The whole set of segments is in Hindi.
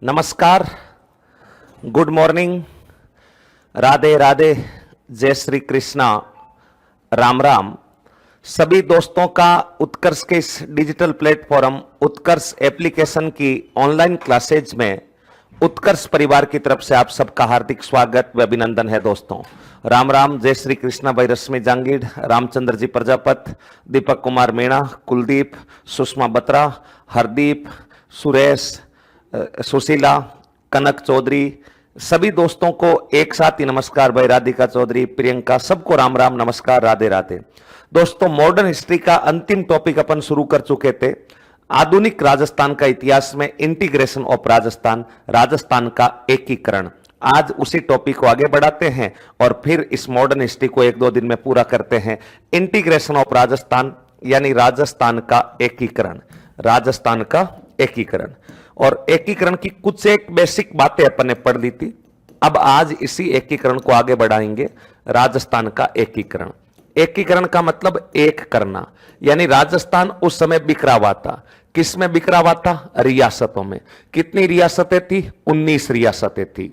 नमस्कार, गुड मॉर्निंग, राधे राधे, जय श्री कृष्णा, राम राम। सभी दोस्तों का उत्कर्ष के इस डिजिटल प्लेटफॉर्म उत्कर्ष एप्लीकेशन की ऑनलाइन क्लासेज में उत्कर्ष परिवार की तरफ से आप सबका हार्दिक स्वागत व अभिनंदन है। दोस्तों राम राम, जय श्री कृष्णा भाई रश्मि जांगीड़, रामचंद्र जी प्रजापत, दीपक कुमार मीणा, कुलदीप, सुषमा बत्रा, हरदीप, सुरेश, सुशीला, कनक चौधरी, सभी दोस्तों को एक साथ ही नमस्कार भाई। राधिका चौधरी, प्रियंका, सबको राम राम, नमस्कार, राधे राधे। दोस्तों मॉडर्न हिस्ट्री का अंतिम टॉपिक अपन शुरू कर चुके थे, आधुनिक राजस्थान का इतिहास में इंटीग्रेशन ऑफ राजस्थान, राजस्थान का एकीकरण। आज उसी टॉपिक को आगे बढ़ाते हैं और फिर इस मॉडर्न हिस्ट्री को एक दो दिन में पूरा करते हैं। इंटीग्रेशन ऑफ राजस्थान यानी राजस्थान का एकीकरण, राजस्थान का एकीकरण। और एकीकरण की कुछ एक बेसिक बातें अपन ने पढ़ ली थी, अब आज इसी एकीकरण को आगे बढ़ाएंगे। राजस्थान का एकीकरण, एकीकरण का मतलब एक करना, यानी राजस्थान उस समय बिखरा हुआ था। किस में बिखरा हुआ था? रियासतों में। कितनी रियासतें थी? 19 रियासतें थी।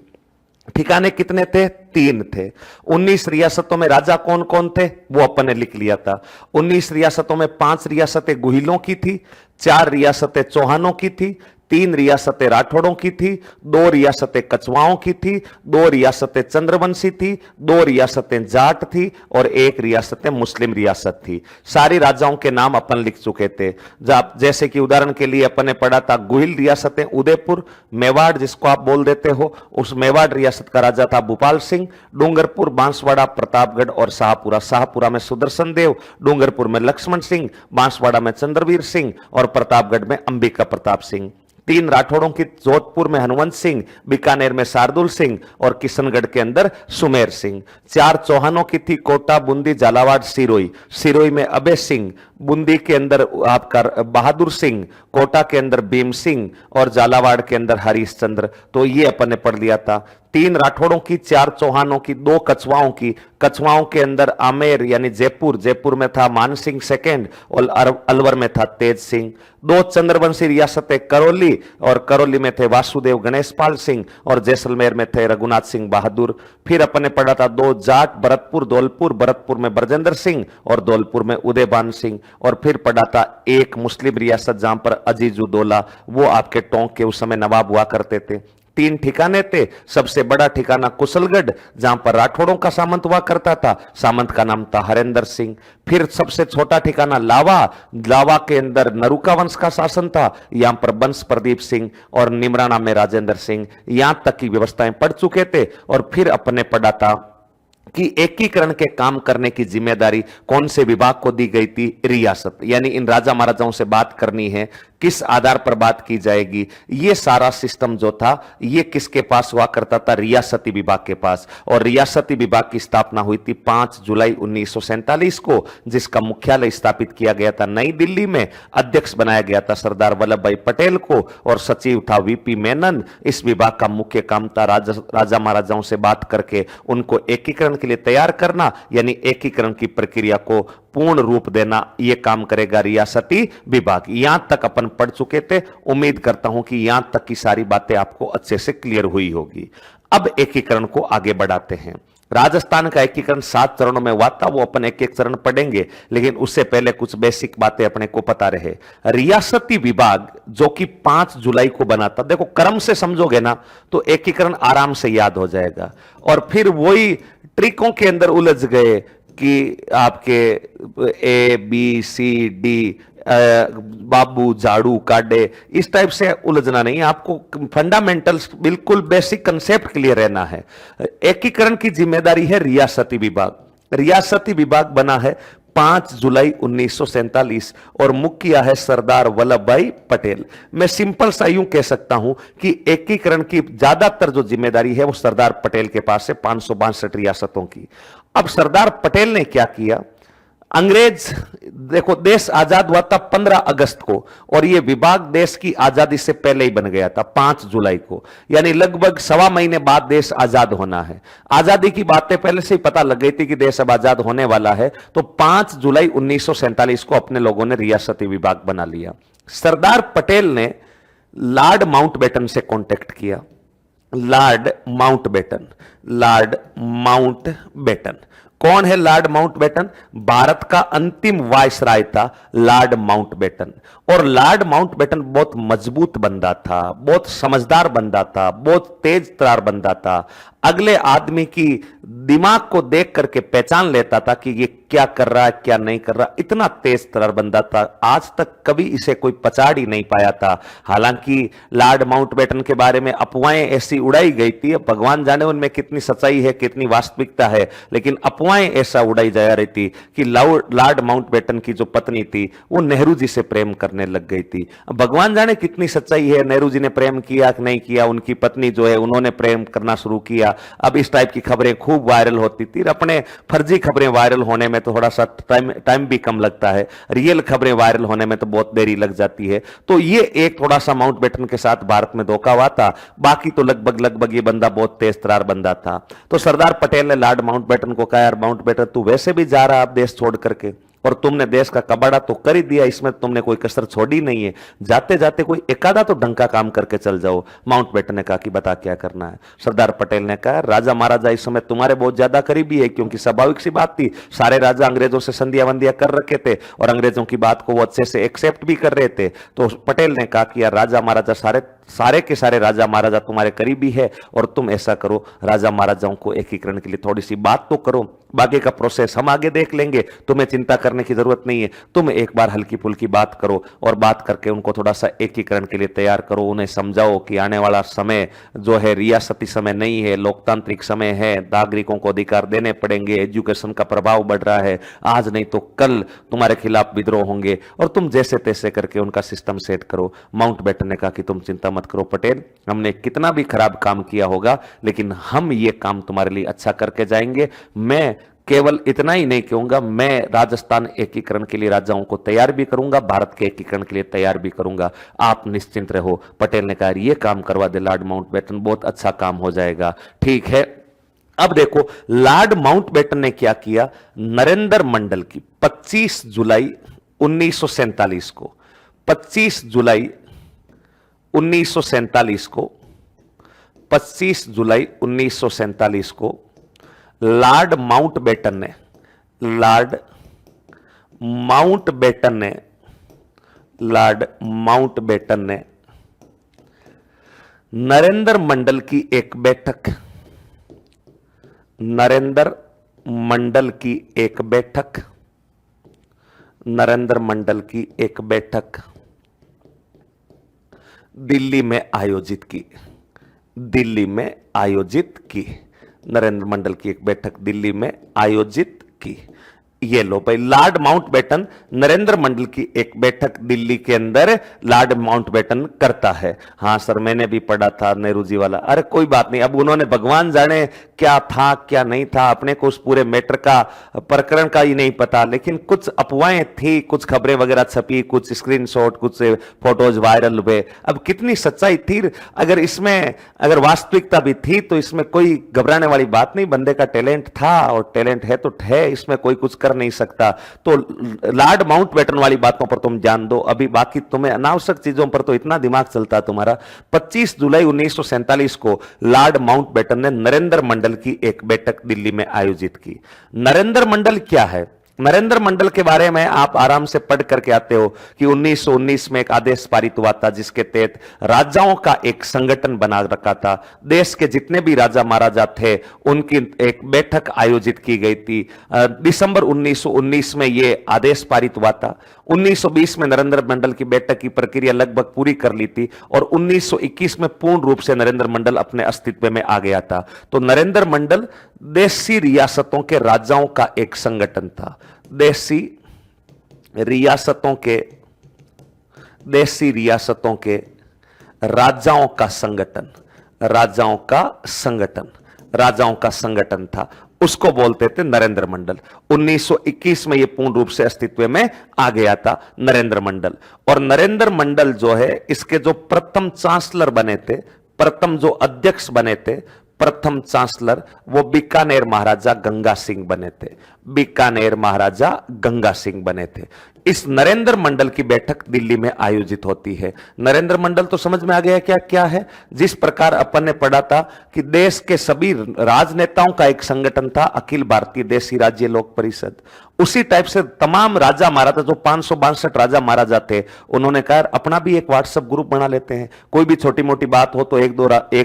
ठिकाने कितने थे? 3 थे। 19 रियासतों में राजा कौन कौन थे वो अपन ने लिख लिया था। 19 रियासतों में 5 रियासतें गुहिलों की थी, 4 रियासतें चौहानों की थी, 3 रियासतें राठौड़ों की थी, 2 रियासतें कछवाओं की थी, 2 रियासतें चंद्रवंशी थी, 2 रियासतें जाट थी और 1 रियासतें मुस्लिम रियासत थी। सारी राजाओं के नाम अपन लिख चुके थे। जैसे कि उदाहरण के लिए अपन ने पढ़ा था गुहिल रियासतें उदयपुर, मेवाड़ जिसको आप बोल देते हो, उस मेवाड़ रियासत का राजा था भूपाल सिंह। डूंगरपुर, बांसवाड़ा, प्रतापगढ़ और शाहपुरा, शाहपुरा में सुदर्शन देव, डूंगरपुर में लक्ष्मण सिंह, बांसवाड़ा में चंद्रवीर सिंह और प्रतापगढ़ में अंबिका प्रताप सिंह। 3 राठौड़ों की, जोधपुर में हनुवंत सिंह, बीकानेर में शार्दुल सिंह और किशनगढ़ के अंदर सुमेर सिंह। 4 चौहानों की थी, कोटा, बूंदी, झालावाड़, सिरोही। सिरोही में अभय सिंह, बूंदी के अंदर आपका बहादुर सिंह, कोटा के अंदर भीम सिंह और झालावाड़ के अंदर हरीशचंद्र। तो ये अपन ने पढ़ लिया था। 3 राठौड़ों की, 4 चौहानों की, 2 कछवाओं की। कछवाओं के अंदर आमेर यानी जयपुर, जयपुर में था मान सिंह सेकेंड और अलवर में था तेज सिंह। 2 चंद्रवंशी रियासतें करौली और करौली में थे वासुदेव गणेशपाल सिंह और जैसलमेर में थे रघुनाथ सिंह बहादुर। फिर अपन ने पढ़ा था 2 जाट, भरतपुर, धौलपुर, भरतपुर में ब्रजेंद्र सिंह और धौलपुर में उदयबान सिंह। और फिर पढ़ा था 1 मुस्लिम रियासत जहां पर अजीजुद्दौला, वो आपके टोंक के उस समय नवाब हुआ करते थे। 3 ठिकाने थे। सबसे बड़ा ठिकाना कुशलगढ़ जहां पर राठौड़ों का सामंत हुआ करता था, सामंत का नाम था हरेंद्र सिंह। फिर सबसे छोटा ठिकाना लावा, लावा के अंदर नरुका वंश का शासन था, यहां पर बंश प्रदीप सिंह और निमराना में राजेंद्र सिंह। यहां तक की व्यवस्थाएं पढ़ चुके थे। और फिर अपने पढ़ा था कि एकीकरण के काम करने की जिम्मेदारी कौन से विभाग को दी गई थी? रियासत, यानी इन राजा महाराजाओं से बात करनी है, किस आधार पर बात की जाएगी, ये सारा सिस्टम जो था ये किसके पास हुआ करता था? रियासती विभाग के पास। और रियासती विभाग की स्थापना हुई थी 5 जुलाई 1947 को, जिसका मुख्यालय स्थापित किया गया था नई दिल्ली में। अध्यक्ष बनाया गया था सरदार वल्लभ भाई पटेल को और सचिव था वीपी मेनन। इस विभाग का मुख्य काम था राजा महाराजाओं से बात करके उनको एकीकरण के लिए तैयार करना, यानी एकीकरण की प्रक्रिया को पूर्ण रूप देना, यह काम करेगा रियासती विभाग। यहां तक अपन पढ़ चुके थे। उम्मीद करता हूं कि यहां तक की सारी बातें आपको अच्छे से क्लियर हुई होगी। अब एकीकरण को आगे बढ़ाते हैं। राजस्थान का एकीकरण 7 चरणों में हुआ था, वो अपन एक एक चरण पढ़ेंगे, लेकिन उससे पहले कुछ बेसिक बातें अपने को पता रहे। रियासती विभाग जो कि 5 जुलाई को बना था, देखो क्रम से समझोगे ना तो एकीकरण आराम से याद हो जाएगा। और फिर वही ट्रिकों के अंदर उलझ गए कि आपके ABCD, बाबू झाड़ू काटे, इस टाइप से उलझना नहीं। आपको फंडामेंटल्स, बिल्कुल बेसिक कंसेप्ट क्लियर रहना है। एकीकरण की जिम्मेदारी है रियासती विभाग। रियासती विभाग बना है 5 जुलाई 1947 और मुख्य किया है सरदार वल्लभ भाई पटेल। मैं सिंपल सा यूं कह सकता हूं कि एकीकरण की ज्यादातर जो जिम्मेदारी है वो सरदार पटेल के पास है, 562 रियासतों की। अब सरदार पटेल ने क्या किया? अंग्रेज, देखो देश आजाद हुआ था 15 अगस्त को और यह विभाग देश की आजादी से पहले ही बन गया था 5 जुलाई को, यानी लगभग 1.25 महीने बाद देश आजाद होना है। आजादी की बातें पहले से ही पता लग गई थी कि देश अब आजाद होने वाला है, तो 5 जुलाई 1947 को अपने लोगों ने रियासती विभाग बना लिया। सरदार पटेल ने लॉर्ड माउंटबेटन से कांटेक्ट किया। लॉर्ड माउंटबेटन, लॉर्ड माउंटबेटन कौन है? लॉर्ड माउंटबेटन भारत का अंतिम वायसराय था लॉर्ड माउंटबेटन। और लॉर्ड माउंटबेटन बहुत मजबूत बंदा था, बहुत समझदार बंदा था, बहुत तेज तरार बंदा था। अगले आदमी की दिमाग को देख करके पहचान लेता था कि ये क्या कर रहा है क्या नहीं कर रहा। इतना तेज तरार बंदा था, आज तक कभी इसे कोई पछाड़ ही नहीं पाया था। हालांकि लॉर्ड माउंटबेटन के बारे में अफवाहें ऐसी उड़ाई गई थी, भगवान जाने उनमें कितनी सच्चाई है कितनी वास्तविकता है, लेकिन अफवाहें ऐसा उड़ाई जा रही थी कि लॉर्ड माउंटबेटन की जो पत्नी थी वो नेहरू जी से प्रेम करने लग गई थी। भगवान जाने कितनी सच्चाई है, नेहरू जी ने प्रेम किया कि नहीं किया, उनकी पत्नी जो है उन्होंने प्रेम करना शुरू किया। अब इस टाइप की खबरें खूब वायरल होती थी। अपने फर्जी खबरें वायरल होने में तो थोड़ा सा टाइम भी कम लगता है, रियल खबरें वायरल होने में तो बहुत देरी लग जाती है। तो ये एक थोड़ा सा माउंटबेटन के साथ भारत में धोखा हुआ था, बाकी तो लगभग ये बंदा बहुत तेज तरार बंदा था। तो सरदार पटेल ने लॉर्ड माउंटबेटन को कहा, यार माउंटबेटन तू वैसे भी जा रहा अब देश छोड़ करके, और तुमने देश का कबाड़ा तो कर ही दिया, इसमें तुमने कोई कसर छोड़ी नहीं है, जाते जाते कोई एकादा तो ढंग का काम करके चल जाओ। माउंटबेटन ने कहा कि बता क्या करना है। सरदार पटेल ने कहा, राजा महाराजा इस समय तुम्हारे बहुत ज्यादा करीबी है, क्योंकि स्वाभाविक सी बात थी, सारे राजा अंग्रेजों से संधिया वंदिया कर रखे थे और अंग्रेजों की बात को वो अच्छे से एक्सेप्ट भी कर रहे थे। तो पटेल ने कहा कि यार राजा महाराजा सारे के सारे राजा महाराजा तुम्हारे करीबी है, और तुम ऐसा करो, राजा महाराजाओं को एकीकरण के लिए थोड़ी सी बात तो करो, बाकी का प्रोसेस हम आगे देख लेंगे, तुम्हें चिंता करने की जरूरत नहीं है। तुम एक बार हल्की फुल्की बात करो और बात करके उनको थोड़ा सा एकीकरण के लिए तैयार करो, उन्हें समझाओ कि आने वाला समय जो है रियासती समय नहीं है, लोकतांत्रिक समय है, नागरिकों को अधिकार देने पड़ेंगे, एजुकेशन का प्रभाव बढ़ रहा है, आज नहीं तो कल तुम्हारे खिलाफ विद्रोह होंगे, और तुम जैसे तैसे करके उनका सिस्टम सेट करो। माउंटबेटन ने कहा कि तुम चिंता मत करो पटेल, हमने कितना भी खराब काम किया होगा लेकिन हम ये काम तुम्हारे लिए अच्छा करके जाएंगे। मैं केवल इतना ही नहीं कहूंगा, मैं राजस्थान एकीकरण के लिए राजाओं को तैयार भी करूंगा, भारत के एकीकरण के लिए तैयार भी करूंगा, आप निश्चिंत रहो। पटेल ने कहा ये काम करवा दे लॉर्ड माउंटबेटन, बहुत अच्छा काम हो जाएगा। ठीक है, अब देखो लॉर्ड माउंटबेटन ने क्या किया। नरेंद्र मंडल की 25 जुलाई 1947 को 25 जुलाई 1947 को 25 जुलाई 1947 को लॉर्ड माउंटबेटन ने नरेंद्र मंडल की एक बैठक नरेंद्र मंडल की एक बैठक दिल्ली में आयोजित की। नरेंद्र मंडल की एक बैठक दिल्ली में आयोजित की। ये लो भाई, लॉर्ड माउंटबेटन नरेंद्र मंडल की एक बैठक दिल्ली के अंदर लॉर्ड माउंटबेटन करता है। हाँ सर मैंने भी पढ़ा था नेहरू जी वाला। अरे कोई बात नहीं, अब उन्होंने भगवान जाने क्या था क्या नहीं था, अपने को उस पूरे मैटर का प्रकरण का ही नहीं पता, लेकिन कुछ अफवाहें थी, कुछ खबरें वगैरह छपी, कुछ स्क्रीनशॉट, कुछ फोटोज वायरल हुए। अब कितनी सच्चाई थी, अगर वास्तविकता भी थी तो इसमें कोई घबराने वाली बात नहीं। बंदे का टैलेंट था और टैलेंट है तो है, इसमें कोई कुछ कर नहीं सकता। तो लॉर्ड माउंटबेटन वाली बातों पर तुम जान दो, अभी बाकी तुम्हें अनावश्यक चीजों पर तो इतना दिमाग चलता तुम्हारा। 25 जुलाई 1947 को लॉर्ड माउंटबेटन ने नरेंद्र मंडल की एक बैठक दिल्ली में आयोजित की। नरेंद्र मंडल क्या है? नरेंद्र मंडल के बारे में आप आराम से पढ़ करके आते हो कि 1919 में एक आदेश पारित हुआ था जिसके तहत राजाओं का एक संगठन बना रखा था। देश के जितने भी राजा महाराजा थे उनकी एक बैठक आयोजित की गई थी। दिसंबर 1919 में यह आदेश पारित हुआ था। 1920 में नरेंद्र मंडल की बैठक की प्रक्रिया लगभग पूरी कर ली थी और 1921 में पूर्ण रूप से नरेंद्र मंडल अपने अस्तित्व में आ गया था। तो नरेंद्र मंडल देशी रियासतों के राजाओं का एक संगठन था। देशी रियासतों के राजाओं का संगठन था, उसको बोलते थे नरेंद्र मंडल। 1921 में यह पूर्ण रूप से अस्तित्व में आ गया था नरेंद्र मंडल। और नरेंद्र मंडल जो है इसके जो प्रथम चांसलर बने थे, प्रथम जो अध्यक्ष बने थे, प्रथम चांसलर वो बीकानेर महाराजा गंगा सिंह बने थे। बीकानेर महाराजा गंगा सिंह बने थे। इस नरेंद्र मंडल की बैठक दिल्ली में आयोजित होती है। नरेंद्र मंडल तो समझ में आ गया क्या क्या है। जिस प्रकार अपन ने पढ़ा था कि देश के सभी राजनेताओं का एक संगठन था अखिल भारतीय देशी राज्य लोक परिषद, उसी टाइप से तमाम राजा महाराजा जो 562 राजा महाराजा थे, उन्होंने कहा अपना भी एक व्हाट्सएप ग्रुप बना लेते हैं। कोई भी छोटी मोटी बात हो तो एक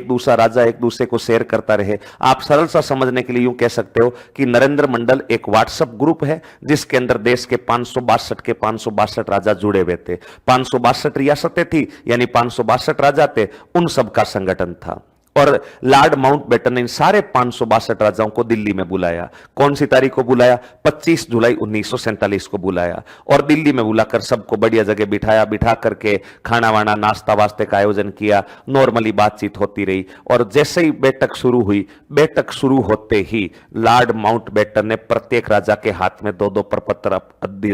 दूसरा राजा एक दूसरे को शेयर करता रहे। आप सरल सा समझने के लिए यूं कह सकते हो कि नरेंद्र मंडल एक व्हाट्सएप ग्रुप है जिसके अंदर देश के 562 राजा जुड़े हुए थे। 562 रियासतें थी, यानी 562 राजा थे, उन सबका संगठन था। और लॉर्ड माउंटबेटन ने इन सारे 562 राजाओं को दिल्ली में बुलाया। कौन सी तारीख को बुलाया? 25 जुलाई 1947 को बुलाया और दिल्ली में बुलाकर सबको बढ़िया जगह बिठाया। बिठा करके खाना वाना नाश्ता वास्ते का आयोजन किया। नॉर्मली बातचीत होती रही और जैसे ही बैठक शुरू हुई, बैठक शुरू होते ही लॉर्ड माउंटबेटन ने प्रत्येक राजा के हाथ में 2-2 प्रपत्र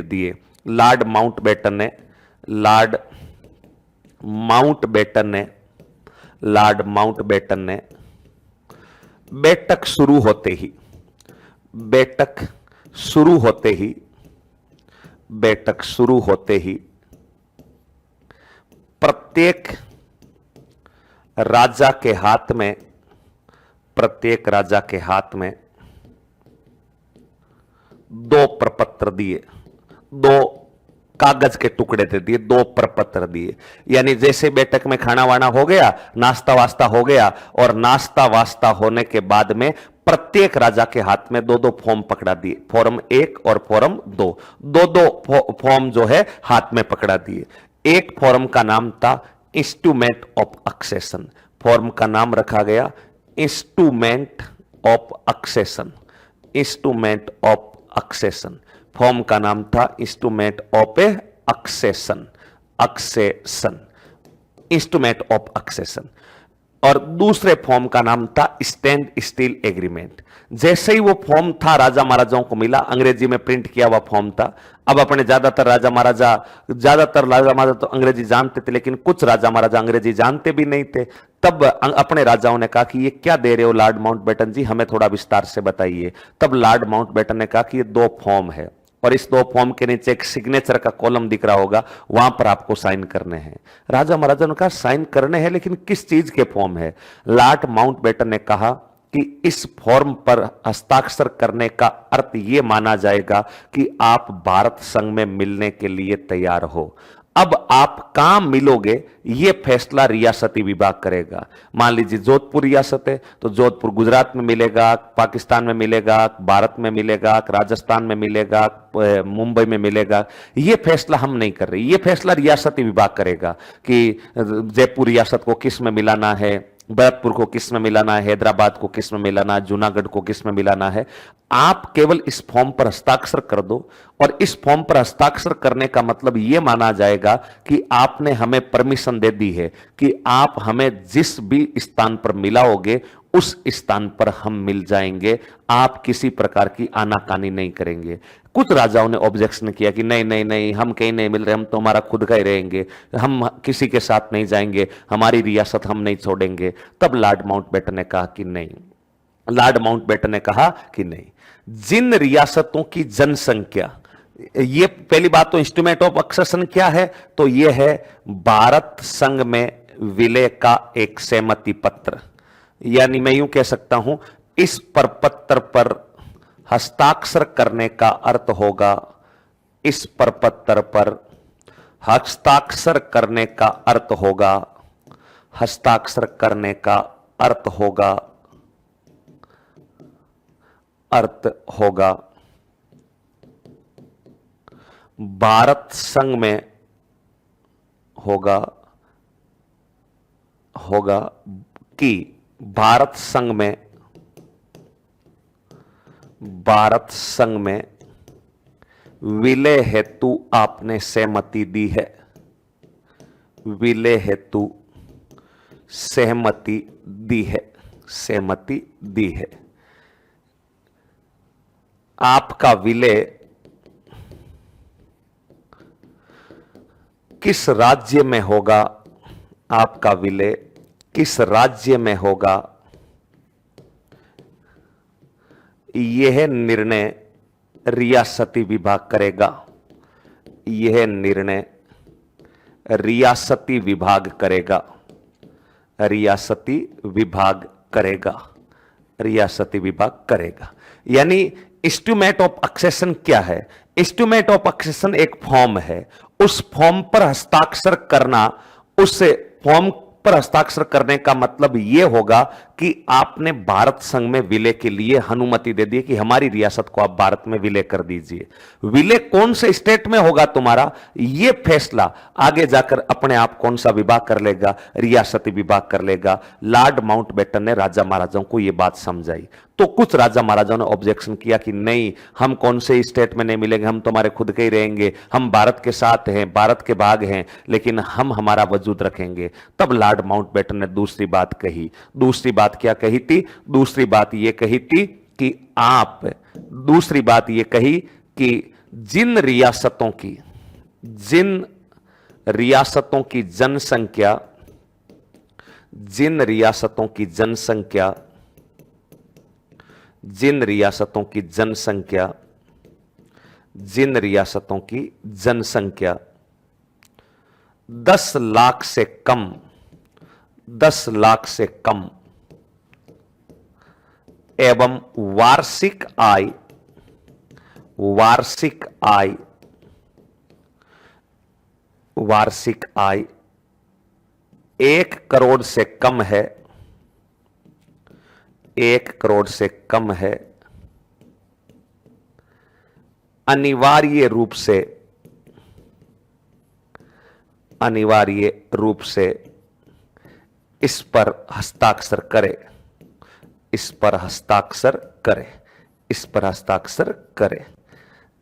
दिए। लॉर्ड माउंटबेटन ने बैठक शुरू होते ही प्रत्येक राजा के हाथ में 2 प्रपत्र दिए, 2 कागज के टुकड़े दे दिए, 2 प्रपत्र दिए। यानी जैसे बैठक में खाना वाना हो गया, नाश्ता वास्ता हो गया और नाश्ता वास्ता होने के बाद में प्रत्येक राजा के हाथ में 2-2 फॉर्म पकड़ा दिए। फॉर्म 1 और फॉर्म 2, 2-2 फॉर्म जो है हाथ में पकड़ा दिए। एक फॉर्म का नाम था इंस्ट्रूमेंट ऑफ एक्सेशन। फॉर्म का नाम रखा गया instrument of accession. Instrument of accession form का नाम था instrument of accession. Instrument of accession. और दूसरे फॉर्म का नाम था स्टैंड स्टिल एग्रीमेंट। जैसे ही वो फॉर्म था राजा महाराजाओं को मिला, अंग्रेजी में प्रिंट किया हुआ फॉर्म था। अब अपने ज्यादातर राजा महाराजा तो अंग्रेजी जानते थे, लेकिन कुछ राजा महाराजा अंग्रेजी जानते भी नहीं थे। तब अपने राजाओं ने कहा कि ये क्या दे रहे हो लॉर्ड माउंटबेटन जी, हमें थोड़ा विस्तार से बताइए। तब लॉर्ड माउंटबेटन ने कहा कि ये 2 फॉर्म है और इस 2 फॉर्म के नीचे एक सिग्नेचर का कॉलम दिख रहा होगा, वहां पर आपको साइन करने हैं। राजा महाराजा ने कहा साइन करने हैं, लेकिन किस चीज के फॉर्म है? लॉर्ड माउंटबेटन ने कहा कि इस फॉर्म पर हस्ताक्षर करने का अर्थ यह माना जाएगा कि आप भारत संघ में मिलने के लिए तैयार हो। अब आप कहां मिलोगे यह फैसला रियासती विभाग करेगा। मान लीजिए जोधपुर रियासत है तो जोधपुर गुजरात में मिलेगा, पाकिस्तान में मिलेगा, भारत में मिलेगा, राजस्थान में मिलेगा, मुंबई में मिलेगा। यह फैसला हम नहीं कर रहे, यह फैसला रियासती विभाग करेगा कि जयपुर रियासत को किस में मिलाना है, भरतपुर को किस में मिलाना है, हैदराबाद को किस में मिलाना है, जूनागढ़ को किस में मिलाना है। आप केवल इस फॉर्म पर हस्ताक्षर कर दो और इस फॉर्म पर हस्ताक्षर करने का मतलब यह माना जाएगा कि आपने हमें परमिशन दे दी है कि आप हमें जिस भी स्थान पर मिलाओगे उस स्थान पर हम मिल जाएंगे। आप किसी प्रकार की आनाकानी नहीं करेंगे। कुछ राजाओं ने ऑब्जेक्शन किया कि नहीं नहीं नहीं, हम कहीं नहीं मिल रहे, हम तो हमारा खुद का ही रहेंगे, हम किसी के साथ नहीं जाएंगे, हमारी रियासत हम नहीं छोड़ेंगे। तब लॉर्ड माउंटबेटन ने कहा कि नहीं, लॉर्ड माउंटबेटन ने कहा कि नहीं, जिन रियासतों की जनसंख्या, ये पहली बात तो इंस्ट्रूमेंट ऑफ एक्सेशन क्या है, तो यह है भारत संघ में विलय का एक सहमति पत्र। यानी मैं यूं कह सकता हूं, इस प्रपत्र पर हस्ताक्षर करने का अर्थ होगा, इस प्रपत्र पर हस्ताक्षर करने का अर्थ होगा, हस्ताक्षर करने का अर्थ होगा, अर्थ होगा भारत संघ में होगा कि भारत संघ में विलय हेतु आपने सहमति दी है, विलय हेतु सहमति दी है, सहमति दी है। आपका विलय किस राज्य में होगा, आपका विलय किस राज्य में होगा, यह निर्णय रियासती विभाग करेगा। यह निर्णय रियासती विभाग करेगा। रियासती विभाग करेगा। रियासती विभाग करेगा। यानी इंस्ट्रूमेंट ऑफ एक्सेशन क्या है? इंस्ट्रूमेंट ऑफ एक्सेशन एक फॉर्म है, उस फॉर्म पर हस्ताक्षर करना, उस फॉर्म पर हस्ताक्षर करने का मतलब यह होगा कि आपने भारत संघ में विलय के लिए अनुमति दे दी कि हमारी रियासत को आप भारत में विलय कर दीजिए। विलय कौन से स्टेट में होगा तुम्हारा, यह फैसला आगे जाकर अपने आप कौन सा विभाग कर लेगा, रियासती विभाग कर लेगा। लॉर्ड माउंटबेटन ने राजा महाराजाओं को यह बात समझाई, तो कुछ राजा महाराजाओं ने ऑब्जेक्शन किया कि नहीं, हम कौन से स्टेट में नहीं मिलेंगे, हम तुम्हारे खुद के ही रहेंगे, हम भारत के साथ हैं, भारत के भाग हैं, लेकिन हम हमारा वजूद रखेंगे। तब लॉर्ड माउंटबेटन ने दूसरी बात कही। दूसरी बात क्या कही थी? दूसरी बात यह कही थी कि दूसरी बात यह कही कि जिन रियासतों की जनसंख्या 10 लाख से कम एवं वार्षिक आय 1 करोड़ से कम है, 1 करोड़ से कम है, अनिवार्य रूप से इस पर हस्ताक्षर करे।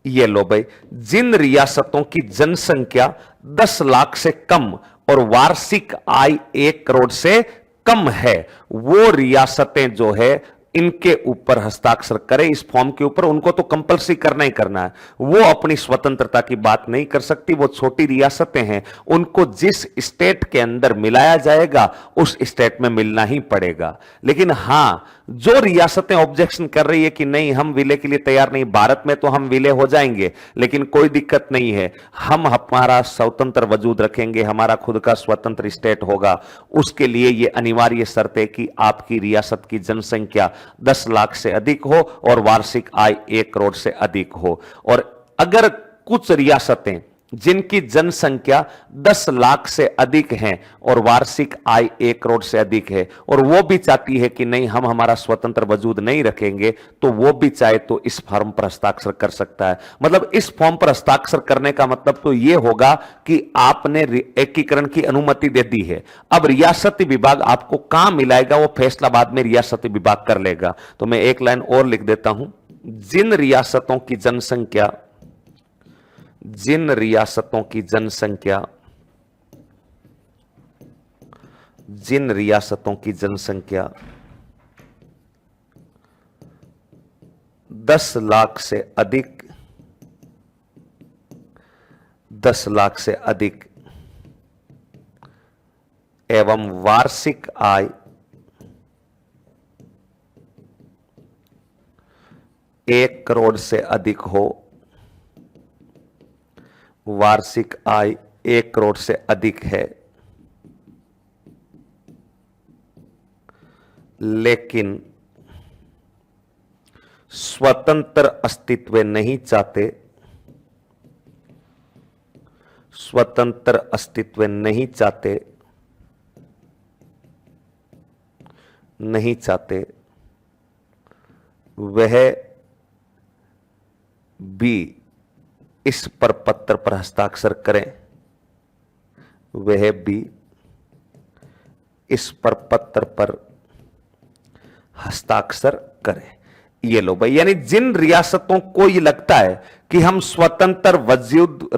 ये लो भाई, जिन रियासतों की जनसंख्या 10 लाख से कम और वार्षिक आय 1 करोड़ से कम है, वो रियासतें जो है इनके ऊपर हस्ताक्षर करें इस फॉर्म के ऊपर। उनको तो कंपल्सरी करना ही करना है, वो अपनी स्वतंत्रता की बात नहीं कर सकती। वो छोटी रियासतें हैं, उनको जिस स्टेट के अंदर मिलाया जाएगा उस स्टेट में मिलना ही पड़ेगा। लेकिन हां, जो रियासतें ऑब्जेक्शन कर रही है कि नहीं, हम विलय के लिए तैयार नहीं, भारत में तो हम विलय हो जाएंगे लेकिन कोई दिक्कत नहीं है, हम हमारा स्वतंत्र वजूद रखेंगे, हमारा खुद का स्वतंत्र स्टेट होगा, उसके लिए यह अनिवार्य शर्त है कि आपकी रियासत की जनसंख्या 10 लाख से अधिक हो और वार्षिक आय 1 करोड़ से अधिक हो। और अगर कुछ रियासतें जिनकी जनसंख्या 10 लाख से अधिक है और वार्षिक आय 1 करोड़ से अधिक है और वो भी चाहती है कि नहीं, हम हमारा स्वतंत्र वजूद नहीं रखेंगे, तो वो भी चाहे तो इस फॉर्म पर हस्ताक्षर कर सकता है। मतलब इस फॉर्म पर हस्ताक्षर करने का मतलब तो ये होगा कि आपने एकीकरण की अनुमति दे दी है। अब रियासती विभाग आपको कहां मिलाएगा वो फैसला बाद में रियासती विभाग कर लेगा। तो मैं एक लाइन और लिख देता हूं, जिन रियासतों की जनसंख्या 10 लाख से अधिक एवं वार्षिक आय 1 करोड़ से अधिक हो, वार्षिक आय 1 करोड़ से अधिक है, लेकिन स्वतंत्र अस्तित्व नहीं चाहते, वह भी इस पर पत्र पर हस्ताक्षर करें, वह भी इस पर पत्र पर हस्ताक्षर करें। ये लो भाई, यानी जिन रियासतों को ये लगता है कि हम स्वतंत्र वजूद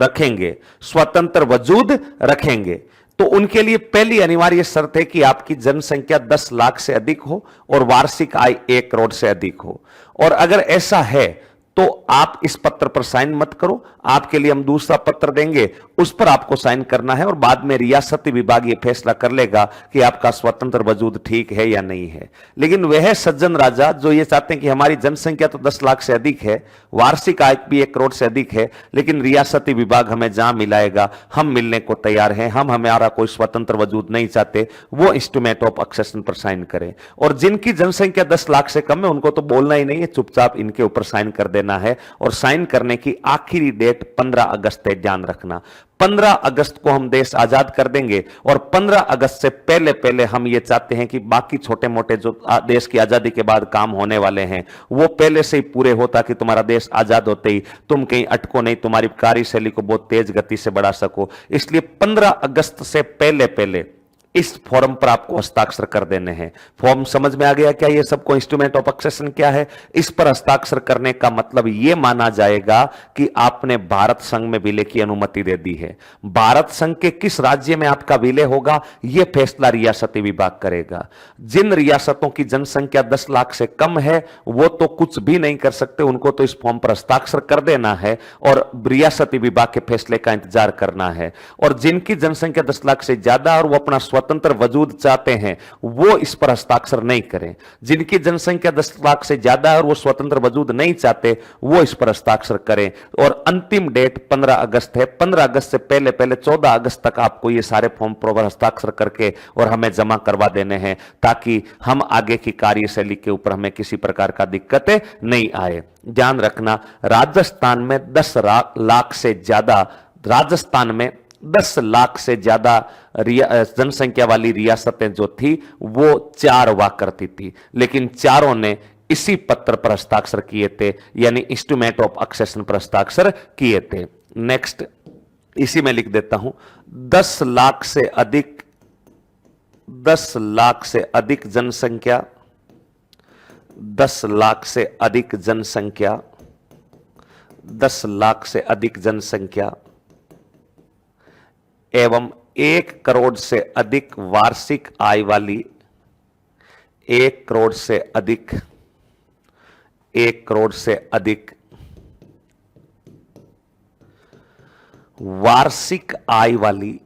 रखेंगे, तो उनके लिए पहली अनिवार्य शर्त है कि आपकी जनसंख्या 10 लाख से अधिक हो और वार्षिक आय 1 करोड़ से अधिक हो। और अगर ऐसा है तो आप इस पत्र पर साइन मत करो, आपके लिए हम दूसरा पत्र देंगे, उस पर आपको साइन करना है और बाद में रियासती विभाग ये फैसला कर लेगा कि आपका स्वतंत्र वजूद ठीक है या नहीं है। लेकिन वह सज्जन राजा जो ये चाहते हैं कि हमारी जनसंख्या तो 10 लाख से अधिक है, वार्षिक आय भी 1 करोड़ से अधिक है, लेकिन रियासती विभाग हमें जहां मिलाएगा हम मिलने को तैयार हैं, हम हमारा कोई स्वतंत्र वजूद नहीं चाहते, वो इंस्ट्रूमेंट ऑफ एक्सेशन पर साइन करें। और जिनकी जनसंख्या 10 लाख से कम है उनको तो बोलना ही नहीं है, चुपचाप इनके ऊपर साइन कर देना है। और साइन करने की आखिरी डेट 15 अगस्त है, ध्यान रखना। 15 अगस्त को हम देश आजाद कर देंगे और 15 अगस्त से पहले पहले हम ये चाहते हैं कि बाकी छोटे मोटे जो देश की आजादी के बाद काम होने वाले हैं वो पहले से ही पूरे हो, ताकि तुम्हारा देश आजाद होते ही तुम कहीं अटको नहीं, तुम्हारी कार्यशैली को बहुत तेज गति से बढ़ा सको। इसलिए 15 अगस्त से पहले पहले इस फॉर्म पर आपको हस्ताक्षर कर देने हैं। फॉर्म समझ में आ गया क्या? ये सबको इंस्ट्रूमेंट ऑफ एक्सेशन क्या है? इस पर हस्ताक्षर करने का मतलब यह माना जाएगा कि आपने भारत संघ में विलय की अनुमति दे दी है। भारत संघ के किस राज्य में आपका विलय होगा यह फैसला रियासती विभाग करेगा। जिन रियासतों की जनसंख्या 10 लाख से कम है वो तो कुछ भी नहीं कर सकते, उनको तो इस फॉर्म पर हस्ताक्षर कर देना है और रियासती विभाग के फैसले का इंतजार करना है। और जिनकी जनसंख्या 10 लाख से ज्यादा और वो अपना स्वतंत्र वजूद चाहते हैं वो इस पर हस्ताक्षर नहीं करें। जिनकी जनसंख्या 10 लाख से ज्यादा है और वो स्वतंत्र वजूद नहीं चाहते वो इस पर हस्ताक्षर करें। और अंतिम डेट 15 अगस्त है। 15 अगस्त से पहले पहले 14 अगस्त तक आपको ये सारे फॉर्म पर हस्ताक्षर करके और हमें जमा करवा देने हैं, ताकि हम आगे की कार्यशैली के ऊपर हमें किसी प्रकार का दिक्कतें नहीं आए। ध्यान रखना, राजस्थान में 10 लाख से ज्यादा, राजस्थान में 10 लाख से ज्यादा जनसंख्या वाली रियासतें जो थी वो 4 हुआ करती थी, लेकिन चारों ने इसी पत्र पर हस्ताक्षर किए थे, यानी इंस्ट्रूमेंट ऑफ एक्सेशन पर हस्ताक्षर किए थे। नेक्स्ट, इसी में लिख देता हूं, 10 लाख से अधिक, 10 लाख से अधिक जनसंख्या, 10 लाख से अधिक जनसंख्या, 10 लाख से अधिक जनसंख्या एवं 1 करोड़ से अधिक वार्षिक आय वाली, 1 करोड़ से अधिक, 1 करोड़ से अधिक वार्षिक आय वाली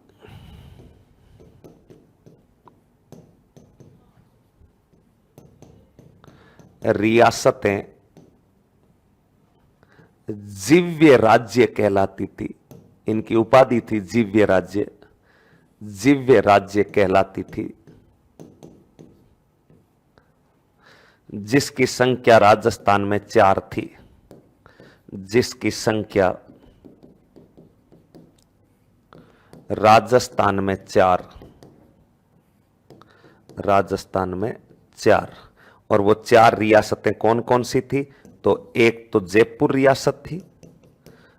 रियासतें जीव्य राज्य कहलाती थी। इनकी उपाधि थी जीव्य राज्य, जीव्य राज्य कहलाती थी, जिसकी संख्या राजस्थान में 4 थी, जिसकी संख्या राजस्थान में 4, राजस्थान में 4। और वो 4 रियासतें कौन कौन सी थी? तो एक तो जयपुर रियासत थी,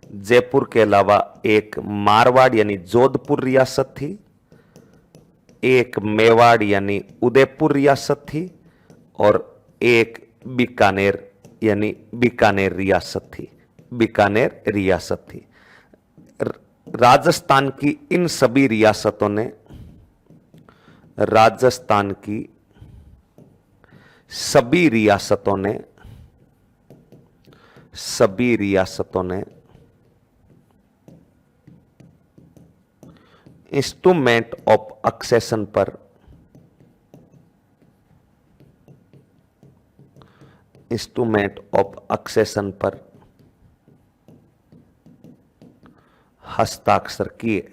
जयपुर के अलावा एक मारवाड़ यानी जोधपुर रियासत थी, एक मेवाड़ यानी उदयपुर रियासत थी और एक बीकानेर यानी बीकानेर रियासत थी, बीकानेर रियासत थी। राजस्थान की इन सभी रियासतों ने, राजस्थान की सभी रियासतों ने, सभी रियासतों ने इंस्ट्रूमेंट ऑफ एक्सेशन पर, इंस्ट्रूमेंट ऑफ एक्सेशन पर हस्ताक्षर किए,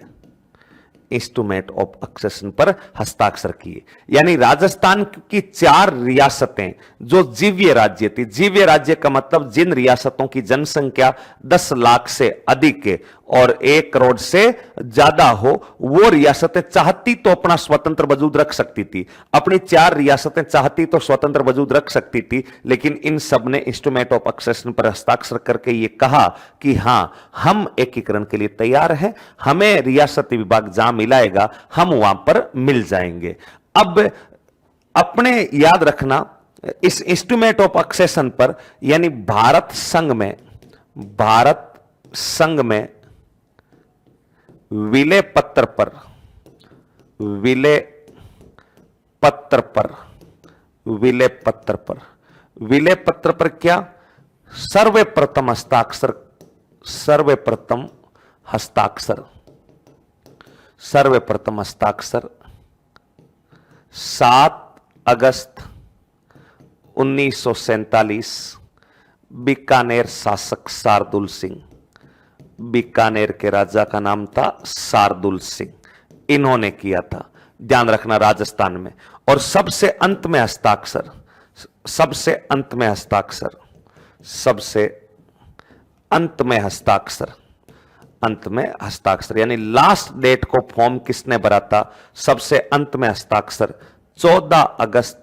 इंस्ट्रूमेंट ऑफ एक्सेशन पर हस्ताक्षर किए। यानी राजस्थान की 4 रियासतें जो जीव्य राज्य थी, जीव्य राज्य का मतलब जिन रियासतों की जनसंख्या 10 लाख से अधिक है और 1 करोड़ से ज्यादा हो, वो रियासतें चाहती तो अपना स्वतंत्र वजूद रख सकती थी। अपनी 4 रियासतें चाहती तो स्वतंत्र वजूद रख सकती थी, लेकिन इन सब ने इंस्ट्रूमेंट ऑफ एक्सेशन पर हस्ताक्षर करके ये कहा कि हां, हम एकीकरण के लिए तैयार हैं, हमें रियासती विभाग जहां मिलाएगा हम वहां पर मिल जाएंगे। अब अपने याद रखना, इस इंस्ट्रूमेंट ऑफ एक्सेशन पर यानी भारत संघ में, भारत संघ में विलय पत्र पर, विलय पत्र पर, विलय पत्र पर, विलय पत्र पर क्या? सर्वप्रथम हस्ताक्षर, सर्वप्रथम हस्ताक्षर, सर्वप्रथम हस्ताक्षर 7 अगस्त 1947 बीकानेर शासक शार्दुल सिंह, बीकानेर के राजा का नाम था शार्दुल सिंह, इन्होंने किया था। ध्यान रखना राजस्थान में। और सबसे अंत में हस्ताक्षर, सबसे अंत में हस्ताक्षर, सबसे अंत में हस्ताक्षर, अंत में हस्ताक्षर यानी लास्ट डेट को फॉर्म किसने भरा था? सबसे अंत में हस्ताक्षर 14 अगस्त,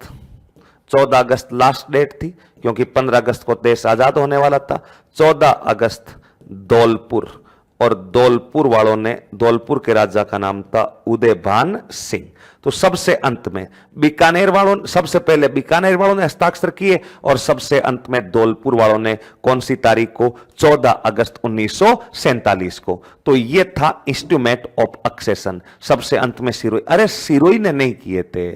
14 अगस्त लास्ट डेट थी क्योंकि 15 अगस्त को देश आजाद होने वाला था। 14 अगस्त धौलपुर, और धौलपुर वालों ने, धौलपुर के राजा का नाम था उदयभान सिंह। तो सबसे अंत में बीकानेर वालों, सबसे पहले बीकानेर वालों ने हस्ताक्षर किए और सबसे अंत में धौलपुर वालों ने कौन सी तारीख को? 14 अगस्त 1947 को। तो यह था इंस्ट्रूमेंट ऑफ एक्सेशन। सबसे अंत में सिरोही, अरे सिरोही ने नहीं किए थे।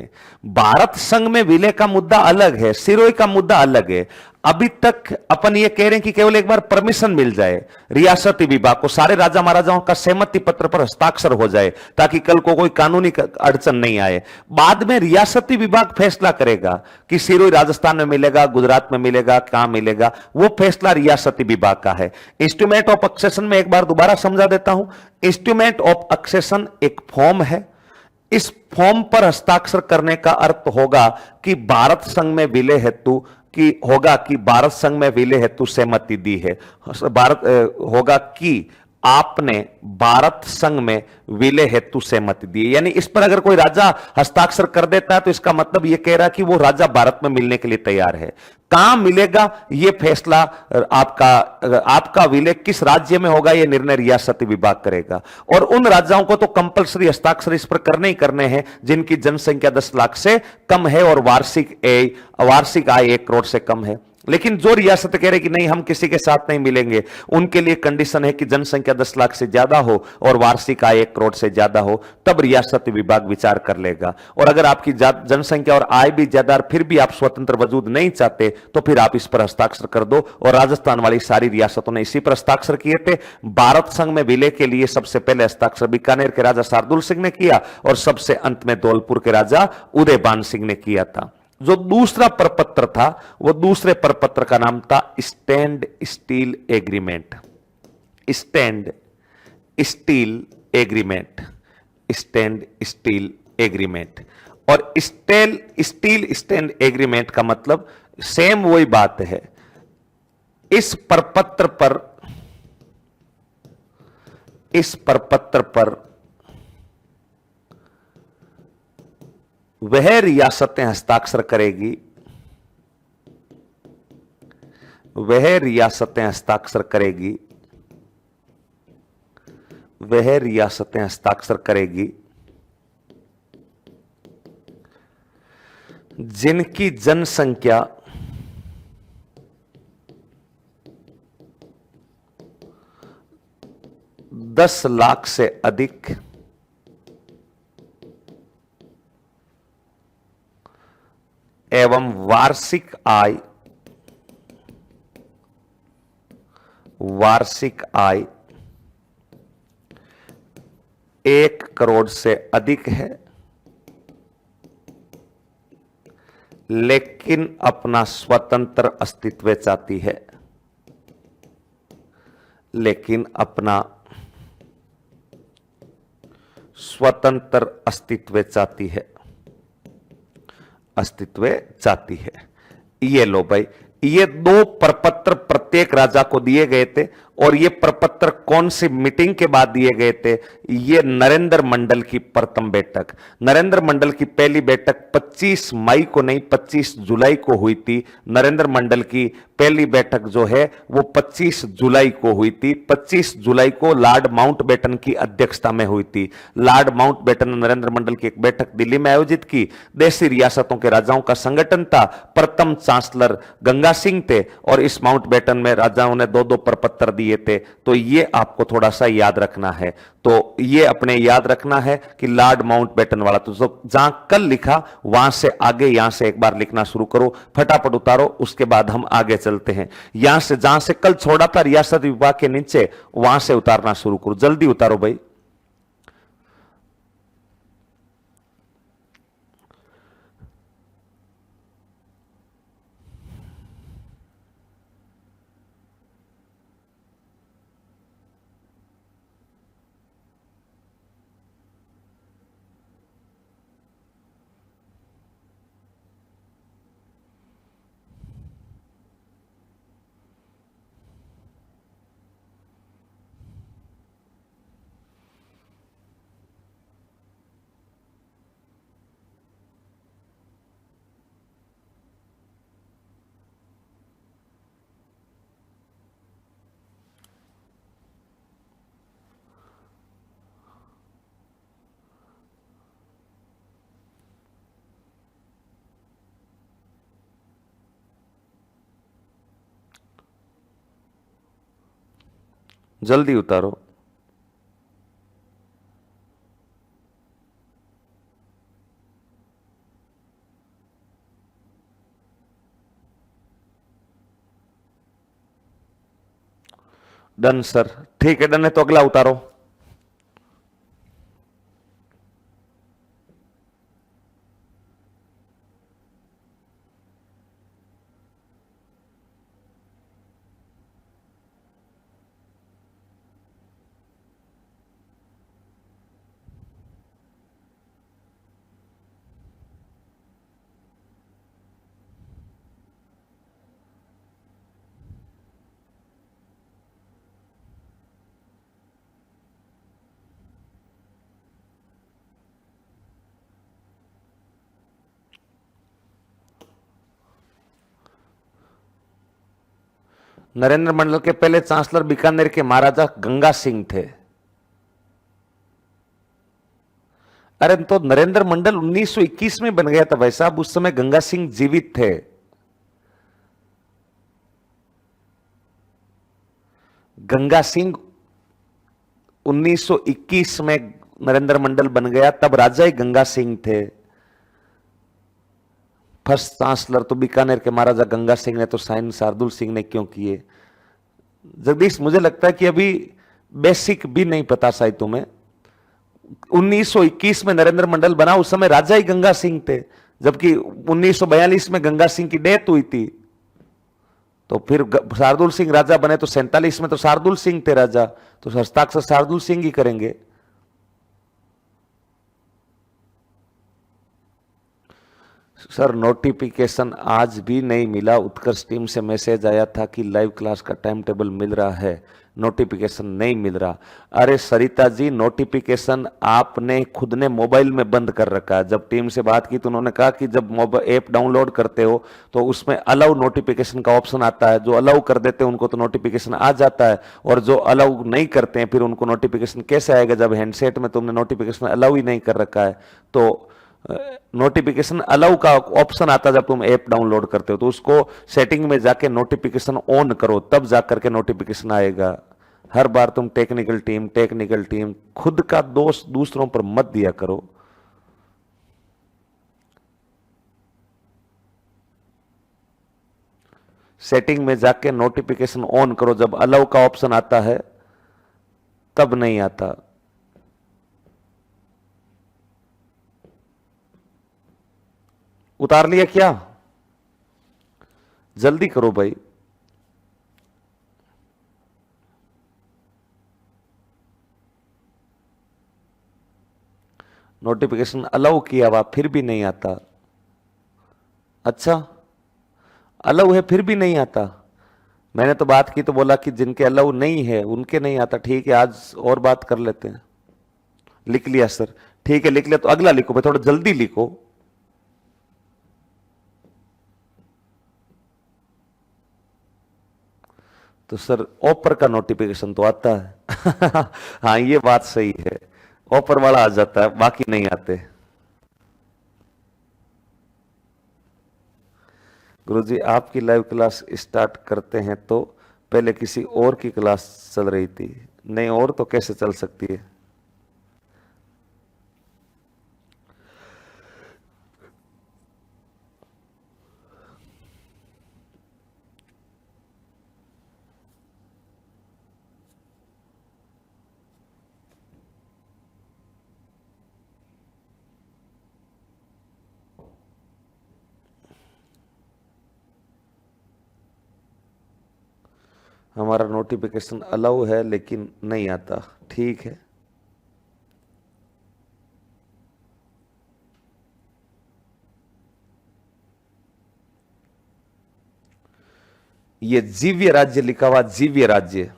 भारत संघ में विलय का मुद्दा अलग है, सिरोही का मुद्दा अलग है। अभी तक अपन ये कह रहे हैं कि केवल एक बार परमिशन मिल जाए रियासती विभाग को, सारे राजा महाराजाओं का सहमति पत्र पर हस्ताक्षर हो जाए ताकि कल को कोई कानूनी अड़चन नहीं आए। बाद में रियासती विभाग फैसला करेगा कि सिरोही राजस्थान में मिलेगा, गुजरात में मिलेगा, कहां मिलेगा, वो फैसला रियासती विभाग का है। इंस्ट्रूमेंट ऑफ एक्सेशन में एक बार दोबारा समझा देता हूं। इंस्ट्रूमेंट ऑफ एक्सेशन एक फॉर्म है। इस फॉर्म पर हस्ताक्षर करने का अर्थ होगा कि भारत संघ में विलय हेतु कि होगा कि भारत संघ में विलय हेतु सहमति दी है। भारत होगा कि आपने भारत संघ में विलय हेतु सहमति दी है। यानी इस पर अगर कोई राजा हस्ताक्षर कर देता है तो इसका मतलब यह कह रहा है कि वो राजा भारत में मिलने के लिए तैयार है। कहां मिलेगा यह फैसला आपका विलय किस राज्य में होगा यह निर्णय रियासती विभाग करेगा। और उन राज्यों को तो कंपलसरी हस्ताक्षर इस पर करने ही करने हैं जिनकी जनसंख्या 10 लाख से कम है और वार्षिक आय 1 करोड़ से कम है। लेकिन जो रियासत कह रहे कि नहीं हम किसी के साथ नहीं मिलेंगे, उनके लिए कंडीशन है कि जनसंख्या 10 लाख से ज्यादा हो और वार्षिक आय 1 करोड़ से ज्यादा हो, तब रियासती विभाग विचार कर लेगा। और अगर आपकी जनसंख्या और आय भी ज्यादा और फिर भी आप स्वतंत्र वजूद नहीं चाहते तो फिर आप इस पर हस्ताक्षर कर दो। और राजस्थान वाली सारी रियासतों ने इसी पर हस्ताक्षर किए थे। भारत संघ में विलय के लिए सबसे पहले हस्ताक्षर बीकानेर के राजा शार्दुल सिंह ने किया और सबसे अंत में धौलपुर के राजा उदयभान सिंह ने किया था। जो दूसरा प्रपत्र था वो दूसरे प्रपत्र का नाम था stand steel agreement, stand steel agreement, stand steel agreement. और स्टील स्टैंड एग्रीमेंट का मतलब सेम वही बात है। इस प्रपत्र पर वह रियासतें हस्ताक्षर करेगी, वह रियासतें हस्ताक्षर करेगी, वह रियासतें हस्ताक्षर करेगी जिनकी जनसंख्या 10 लाख से अधिक एवं वार्षिक आय 1 करोड़ से अधिक है, लेकिन अपना स्वतंत्र अस्तित्व चाहती है, लेकिन अपना स्वतंत्र अस्तित्व चाहती है, अस्तित्व चाहती है। ये लो भाई, ये 2 प्रपत्र प्रत्येक राजा को दिए गए थे। और ये प्रपत्र कौन सी मीटिंग के बाद दिए गए थे? ये नरेंद्र मंडल की प्रथम बैठक, नरेंद्र मंडल की पहली बैठक 25 मई को नहीं 25 जुलाई को हुई थी। नरेंद्र मंडल की पहली बैठक जो है वो 25 जुलाई को हुई थी। 25 जुलाई को लॉर्ड माउंटबेटन की अध्यक्षता में हुई थी। लॉर्ड माउंटबेटन ने नरेंद्र मंडल की एक बैठक दिल्ली में आयोजित की। देशी रियासतों के राजाओं का संगठन था। प्रथम चांसलर गंगा सिंह थे और इस माउंटबेटन में राजाओं ने 2-2 प्रपत्र दिए चाहिए थे। तो ये आपको थोड़ा सा याद रखना है। तो ये अपने याद रखना है कि लॉर्ड माउंटबेटन वाला, तो जहां कल लिखा वहां से आगे, यहां से एक बार लिखना शुरू करो, फटाफट उतारो, उसके बाद हम आगे चलते हैं। यहां से जहां से कल छोड़ा था रियासत विभाग के नीचे, वहां से उतारना शुरू करो, जल्दी उतारो भाई। जल्दी उतारो। डन सर, ठीक है, डन है, तो अगला उतारो। नरेंद्र मंडल के पहले चांसलर बीकानेर के महाराजा गंगा सिंह थे। अरे तो नरेंद्र मंडल 1921 में बन गया था भाई साहब, उस समय गंगा सिंह जीवित थे। गंगा सिंह 1921 में नरेंद्र मंडल बन गया, तब राजा ही गंगा सिंह थे। फर्स्ट चांसलर तो बीकानेर के महाराजा गंगा सिंह ने, तो साइन शार्दुल सिंह ने क्यों किए? जगदीश, मुझे लगता है कि अभी बेसिक भी नहीं पता शायद तुम्हें। 1921 में नरेंद्र मंडल बना, उस समय राजा ही गंगा सिंह थे, जबकि 1942 में गंगा सिंह की डेथ हुई थी। तो फिर शार्दुल सिंह राजा बने, तो 47 में तो शार्दुल सिंह थे राजा, तो हस्ताक्षर शार्दुल सिंह ही करेंगे। सर नोटिफिकेशन आज भी नहीं मिला, उत्कर्ष टीम से मैसेज आया था कि लाइव क्लास का टाइम टेबल मिल रहा है, नोटिफिकेशन नहीं मिल रहा। अरे सरिता जी, नोटिफिकेशन आपने खुद ने मोबाइल में बंद कर रखा है। जब टीम से बात की तो उन्होंने कहा कि जब मोबाइल ऐप डाउनलोड करते हो तो उसमें अलाउ नोटिफिकेशन का ऑप्शन आता है, जो अलाउ कर देते हैं उनको तो नोटिफिकेशन आ जाता है, और जो अलाउ नहीं करते हैं फिर उनको नोटिफिकेशन कैसे आएगा जब हैंडसेट में तुमने नोटिफिकेशन अलाउ ही नहीं कर रखा है। तो नोटिफिकेशन अलाउ का ऑप्शन आता है जब तुम ऐप डाउनलोड करते हो, तो उसको सेटिंग में जाके नोटिफिकेशन ऑन करो, तब जाकर के नोटिफिकेशन आएगा। हर बार तुम टेक्निकल टीम खुद का दोष दूसरों पर मत दिया करो। सेटिंग में जाके नोटिफिकेशन ऑन करो, जब अलाउ का ऑप्शन आता है तब नहीं आता। उतार लिया क्या? जल्दी करो भाई। नोटिफिकेशन अलाउ किया हुआ फिर भी नहीं आता। अच्छा, अलाउ है फिर भी नहीं आता। मैंने तो बात की तो बोला कि जिनके अलाउ नहीं है उनके नहीं आता। ठीक है, आज और बात कर लेते हैं। लिख लिया सर, ठीक है लिख लिया, तो अगला लिखो भाई, थोड़ा जल्दी लिखो। तो सर ऑफर का नोटिफिकेशन तो आता है। हाँ ये बात सही है, ऑफर वाला आ जाता है, बाकी नहीं आते। गुरुजी आपकी लाइव क्लास स्टार्ट करते हैं तो पहले किसी और की क्लास चल रही थी। नहीं और तो कैसे चल सकती है। हमारा नोटिफिकेशन अलाउ है लेकिन नहीं आता। ठीक है, ये जीव्य राज्य लिखा हुआ, जीव्य राज्य।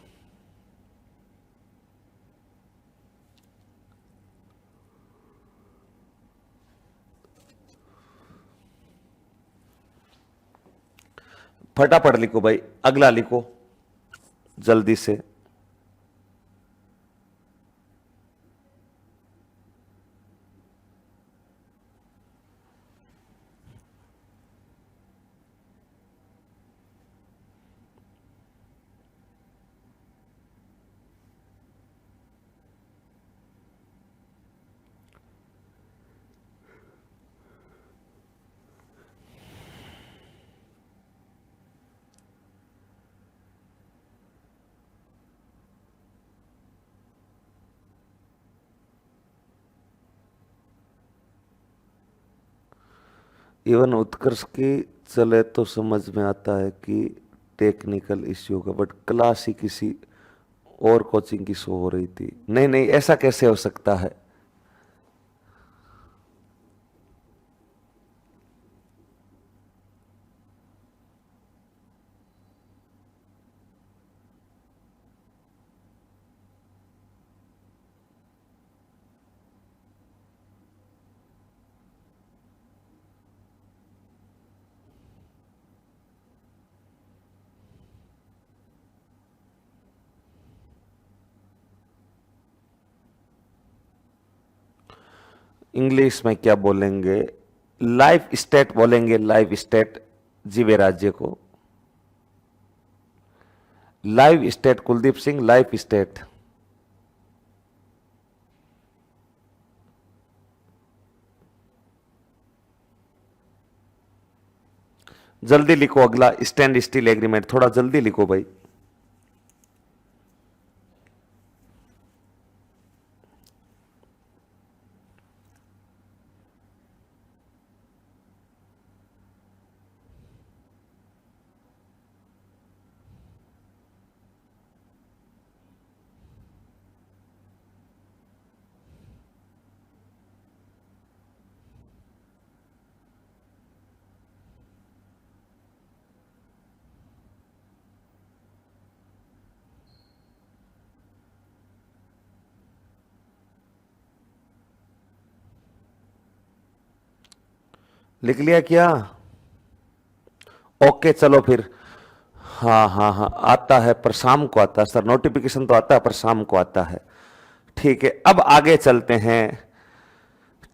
फटाफट लिखो भाई, अगला लिखो जल्दी से। इवन उत्कर्ष की चले तो समझ में आता है कि टेक्निकल इश्यू का, बट क्लास ही किसी और कोचिंग की शो हो रही थी। नहीं नहीं, ऐसा कैसे हो सकता है। इंग्लिश में क्या बोलेंगे, लाइफ स्टेट बोलेंगे, लाइफ स्टेट जीवे राज्य को। Live state Kuldeep Singh, life state. जल्दी लिखो अगला, स्टैंड स्टिल एग्रीमेंट, थोड़ा जल्दी लिखो भाई। लिख लिया क्या? ओके चलो फिर। हाँ हाँ हाँ, आता है पर शाम को आता है सर, नोटिफिकेशन तो आता है पर शाम को आता है। ठीक है, अब आगे चलते हैं।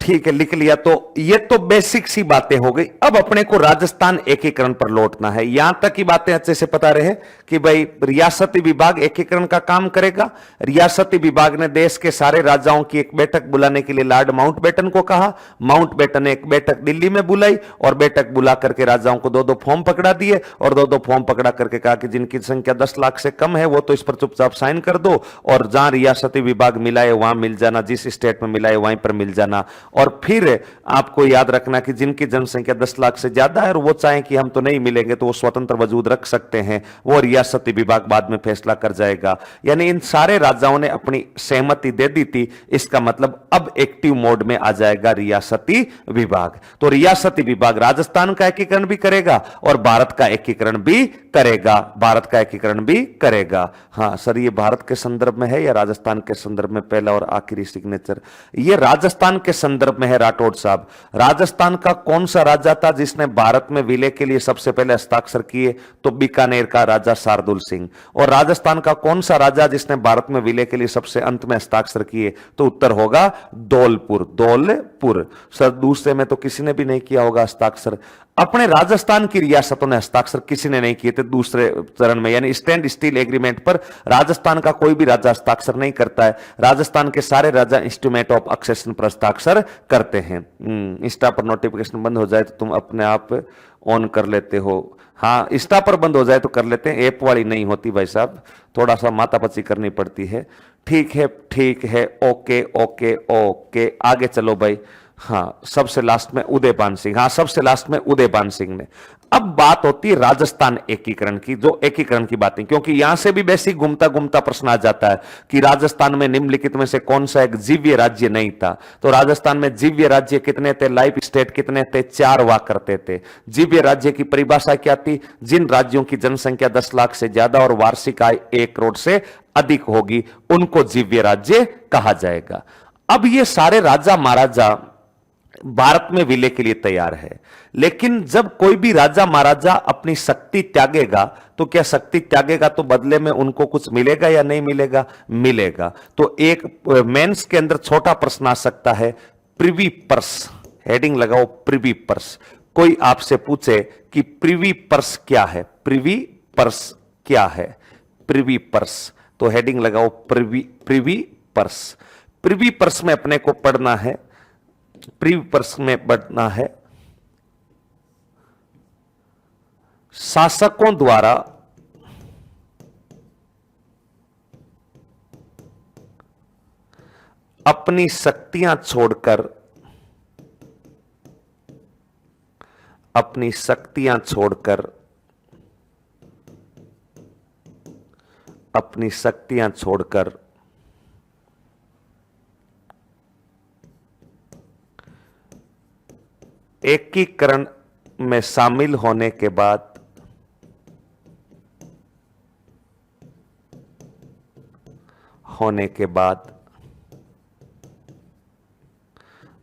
ठीक है, लिख लिया। तो ये तो बेसिक सी बातें हो गई। अब अपने को राजस्थान एकीकरण पर लौटना है। यहां तक की बातें अच्छे से पता रहे कि भाई रियासती विभाग एकीकरण का काम करेगा। रियासती विभाग ने देश के सारे राजाओं की एक बैठक बुलाने के लिए लॉर्ड माउंटबेटन को कहा। माउंटबेटन ने एक बैठक दिल्ली में बुलाई और बैठक बुला करके राजाओं को दो दो फॉर्म पकड़ा दिए और दो दो फॉर्म पकड़ा करके कहा कि जिनकी संख्या 10 लाख से कम है वो तो इस पर चुपचाप साइन कर दो, और जहां रियासती विभाग मिला है वहां मिल जाना, जिस स्टेट में मिला है वहीं पर मिल जाना। और फिर आपको याद रखना कि जिनकी जनसंख्या 10 लाख से ज्यादा है और वो चाहें कि हम तो नहीं मिलेंगे तो वो स्वतंत्र वजूद रख सकते हैं, वो रियासती विभाग बाद में फैसला कर जाएगा। यानी इन सारे राजाओं ने अपनी सहमति दे दी थी। इसका मतलब अब एक्टिव मोड में आ जाएगा रियासती विभाग। तो रियासती विभाग राजस्थान का एकीकरण भी करेगा और भारत का एकीकरण भी करेगा, भारत का एकीकरण भी करेगा। हाँ सर, ये भारत के संदर्भ में है या राजस्थान के संदर्भ में? पहला और आखिरी सिग्नेचर ये राजस्थान के संदर्भ में है राठौड़ साहब। राजस्थान का कौन सा राजा था जिसने भारत में विलय के लिए सबसे पहले हस्ताक्षर किए? तो बीकानेर का राजा शार्दुल सिंह। और राजस्थान का कौन सा राजा जिसने भारत में विलय के लिए सबसे अंत में हस्ताक्षर किए? तो उत्तर होगा धौलपुर, धौलपुर। सर दूसरे में तो किसी ने भी नहीं किया होगा हस्ताक्षर। अपने राजस्थान की रियासतों ने हस्ताक्षर किसी ने नहीं किए थे दूसरे चरण में, यानी स्टैंड स्टील एग्रीमेंट पर राजस्थान का कोई भी राजा हस्ताक्षर नहीं करता है। राजस्थान के सारे राजा इंस्ट्रूमेंट ऑफ एक्सेशन पर हस्ताक्षर करते हैं। इंस्टा पर नोटिफिकेशन बंद हो जाए तो तुम अपने आप ऑन कर लेते हो। हाँ, इंस्टा पर बंद हो जाए तो कर लेते हैं, ऐप वाली नहीं होती भाई साहब, थोड़ा सा मातापची करनी पड़ती है। ठीक है, ठीक है, ओके ओके ओके, आगे चलो भाई। हाँ, सबसे लास्ट में उदयपान सिंह, हाँ सबसे लास्ट में उदयपान सिंह ने। अब बात होती है राजस्थान एकीकरण की, जो एकीकरण की बातें, क्योंकि यहां से भी बेसिक घूमता घूमता प्रश्न आ जाता है कि राजस्थान में निम्नलिखित में से कौन सा एक जीव्य राज्य नहीं था। तो राजस्थान में जीव्य राज्य कितने थे, लाइफ स्टेट कितने थे, 4 हुआ करते थे। जीव्य राज्य की परिभाषा क्या थी, जिन राज्यों की जनसंख्या 10 लाख से ज्यादा और वार्षिक आय 1 करोड़ से अधिक होगी उनको जीव्य राज्य कहा जाएगा। अब ये सारे राजा महाराजा भारत में विलय के लिए तैयार है, लेकिन जब कोई भी राजा महाराजा अपनी शक्ति त्यागेगा तो क्या शक्ति त्यागेगा तो बदले में उनको कुछ मिलेगा या नहीं मिलेगा, मिलेगा। तो एक मेंस के अंदर छोटा प्रश्न आ सकता है, प्रिवी पर्स, हेडिंग लगाओ प्रिवी पर्स। कोई आपसे पूछे कि प्रिवी पर्स क्या है, प्रिवी पर्स क्या है, प्रिवी पर्स, तो हेडिंग लगाओ प्रिवी पर्स। प्रिवी पर्स में अपने को पढ़ना है, प्रिवी पर्स में पढ़ना है, शासकों द्वारा अपनी शक्तियां छोड़कर, अपनी शक्तियां छोड़कर, अपनी शक्तियां छोड़कर एकीकरण में शामिल होने के बाद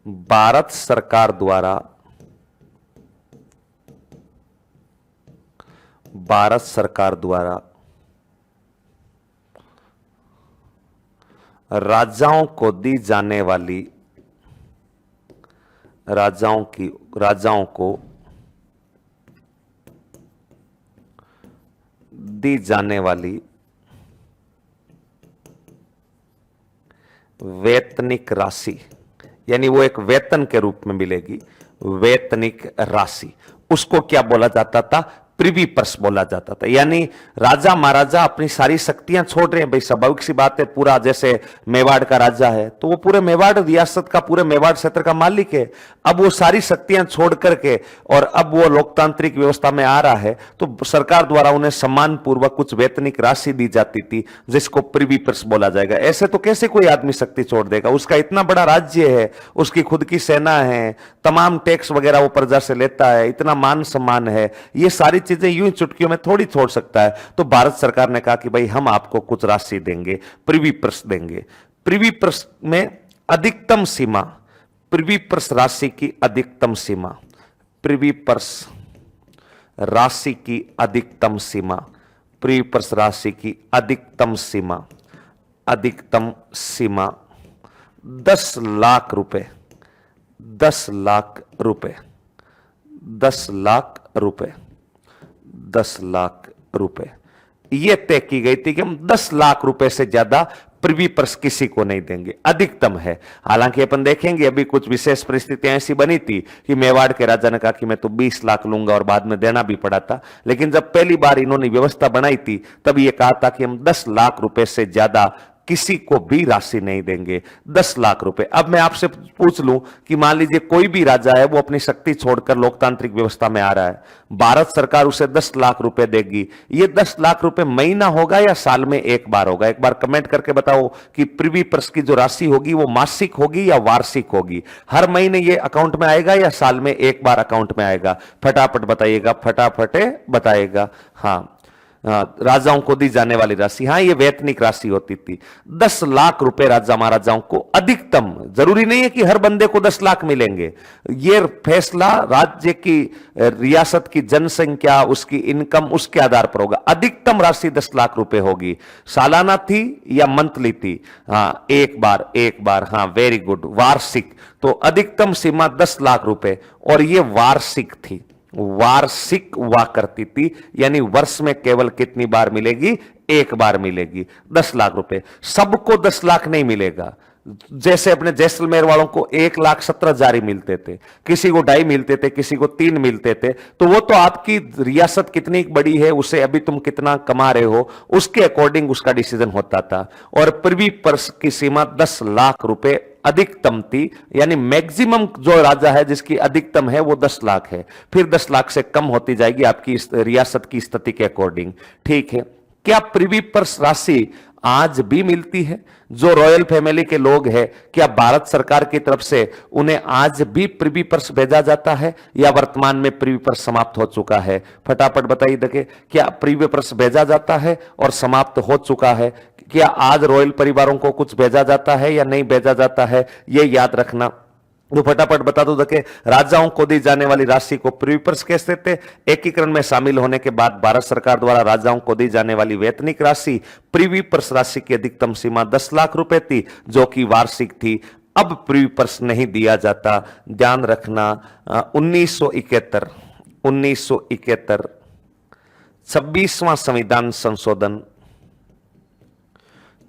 भारत सरकार द्वारा राजाओं को दी जाने वाली, राजाओं को दी जाने वाली वेतनिक राशि, यानी वो एक वेतन के रूप में मिलेगी, वेतनिक राशि, उसको क्या बोला जाता था, प्रिवी पर्स बोला जाता था। यानी राजा महाराजा अपनी सारी शक्तियां छोड़ रहे हैं, भाई स्वाभाविक सी बात है, पूरा जैसे मेवाड़ का राजा है तो वो पूरे मेवाड़ रियासत का, पूरे मेवाड़ क्षेत्र का मालिक है। अब वो सारी शक्तियां छोड़ करके और अब वो लोकतांत्रिक व्यवस्था में आ रहा है, तो सरकार द्वारा उन्हें सम्मान पूर्वक कुछ वेतनिक राशि दी जाती थी, जिसको प्रिवी पर्स बोला जाएगा। ऐसे तो कैसे कोई आदमी शक्ति छोड़ देगा, उसका इतना बड़ा राज्य है, उसकी खुद की सेना है, तमाम टैक्स वगैरह वो प्रजा से लेता है, इतना मान सम्मान है, ये सारी चीजें यूं चुटकियों में थोड़ी छोड़ सकता है। तो भारत सरकार ने कहा कि भाई हम आपको कुछ राशि देंगे, प्रिवी पर्स देंगे। प्रिवी पर्स में अधिकतम सीमा, प्रिवी पर्स राशि की अधिकतम सीमा, प्रिवी पर्स राशि की अधिकतम सीमा, प्रिवी पर्स राशि की अधिकतम सीमा, अधिकतम सीमा 10 लाख रुपए, 10 लाख रुपए, 10 लाख रुपए, 10 लाख रुपए, यह तय की गई थी कि हम 10 लाख रुपए से ज्यादा प्रिवी पर्स किसी को नहीं देंगे, अधिकतम है। हालांकि अपन देखेंगे अभी कुछ विशेष परिस्थितियां ऐसी बनी थी कि मेवाड़ के राजा ने कहा कि मैं तो 20 लाख लूंगा और बाद में देना भी पड़ा था, लेकिन जब पहली बार इन्होंने व्यवस्था बनाई थी तब यह कहा था कि हम 10 लाख रुपए से ज्यादा किसी को भी राशि नहीं देंगे, 10 लाख रुपए। अब मैं आपसे पूछ लूं कि मान लीजिए कोई भी राजा है, वो अपनी शक्ति छोड़कर लोकतांत्रिक व्यवस्था में आ रहा है, भारत सरकार उसे 10 लाख रुपए देगी, ये 10 लाख रुपए महीना होगा या साल में एक बार होगा? एक बार कमेंट करके बताओ कि प्रिवी पर्स की जो राशि होगी वो मासिक होगी या वार्षिक होगी, हर महीने ये अकाउंट में आएगा या साल में एक बार अकाउंट में आएगा? फटाफट बताइएगा, फटाफट बताइएगा। हाँ, राजाओं को दी जाने वाली राशि, हाँ ये वेतनिक राशि होती थी, 10 लाख रुपए राजा महाराजाओं को अधिकतम। जरूरी नहीं है कि हर बंदे को 10 लाख मिलेंगे, ये फैसला राज्य की, रियासत की जनसंख्या, उसकी इनकम, उसके आधार पर होगा। अधिकतम राशि 10 लाख रुपए होगी। सालाना थी या मंथली थी? हाँ एक बार, हाँ वेरी गुड, वार्षिक। तो अधिकतम सीमा 10 लाख रुपए और ये वार्षिक थी, वार्षिक हुआ करती थी, यानी वर्ष में केवल कितनी बार मिलेगी? एक बार मिलेगी। 10 लाख रुपए। सबको 10 लाख नहीं मिलेगा। जैसे अपने जैसलमेर वालों को 1,17,000 ही मिलते थे, किसी को 2.5 मिलते थे, किसी को 3 मिलते थे। तो वो तो आपकी रियासत कितनी बड़ी है, उसे अभी तुम कितना कमा रहे हो, उसके अकॉर्डिंग उसका डिसीजन होता था। और प्रिवी पर्स की सीमा 10 लाख रुपए अधिकतम थी, यानी मैक्सिमम जो राजा है जिसकी अधिकतम है वो 10 लाख है। फिर 10 लाख से कम होती जाएगी आपकी रियासत की स्थिति के अकॉर्डिंग। ठीक है। क्या प्रिवी पर्स राशि आज भी मिलती है? जो रॉयल फैमिली के लोग हैं, क्या भारत सरकार की तरफ से उन्हें आज भी प्रिवी पर्स भेजा जाता है, या वर्तमान में प्रिवी पर्स समाप्त हो चुका है? फटाफट बताइए देखे, क्या प्रिवी पर्स भेजा जाता है और समाप्त हो चुका है? क्या आज रॉयल परिवारों को कुछ भेजा जाता है या नहीं भेजा जाता है? यह याद रखना। तो फटाफट बता दो देखे, राजाओं को दी जाने वाली राशि को प्रिवी पर्स कहते थे। एकीकरण में शामिल होने के बाद भारत सरकार द्वारा राजाओं को दी जाने वाली वेतनिक राशि प्रिवी पर्स राशि की अधिकतम सीमा 10 लाख रुपए थी, जो कि वार्षिक थी। अब प्रिवी पर्स नहीं दिया जाता, ध्यान रखना। 1971 26वां संविधान संशोधन,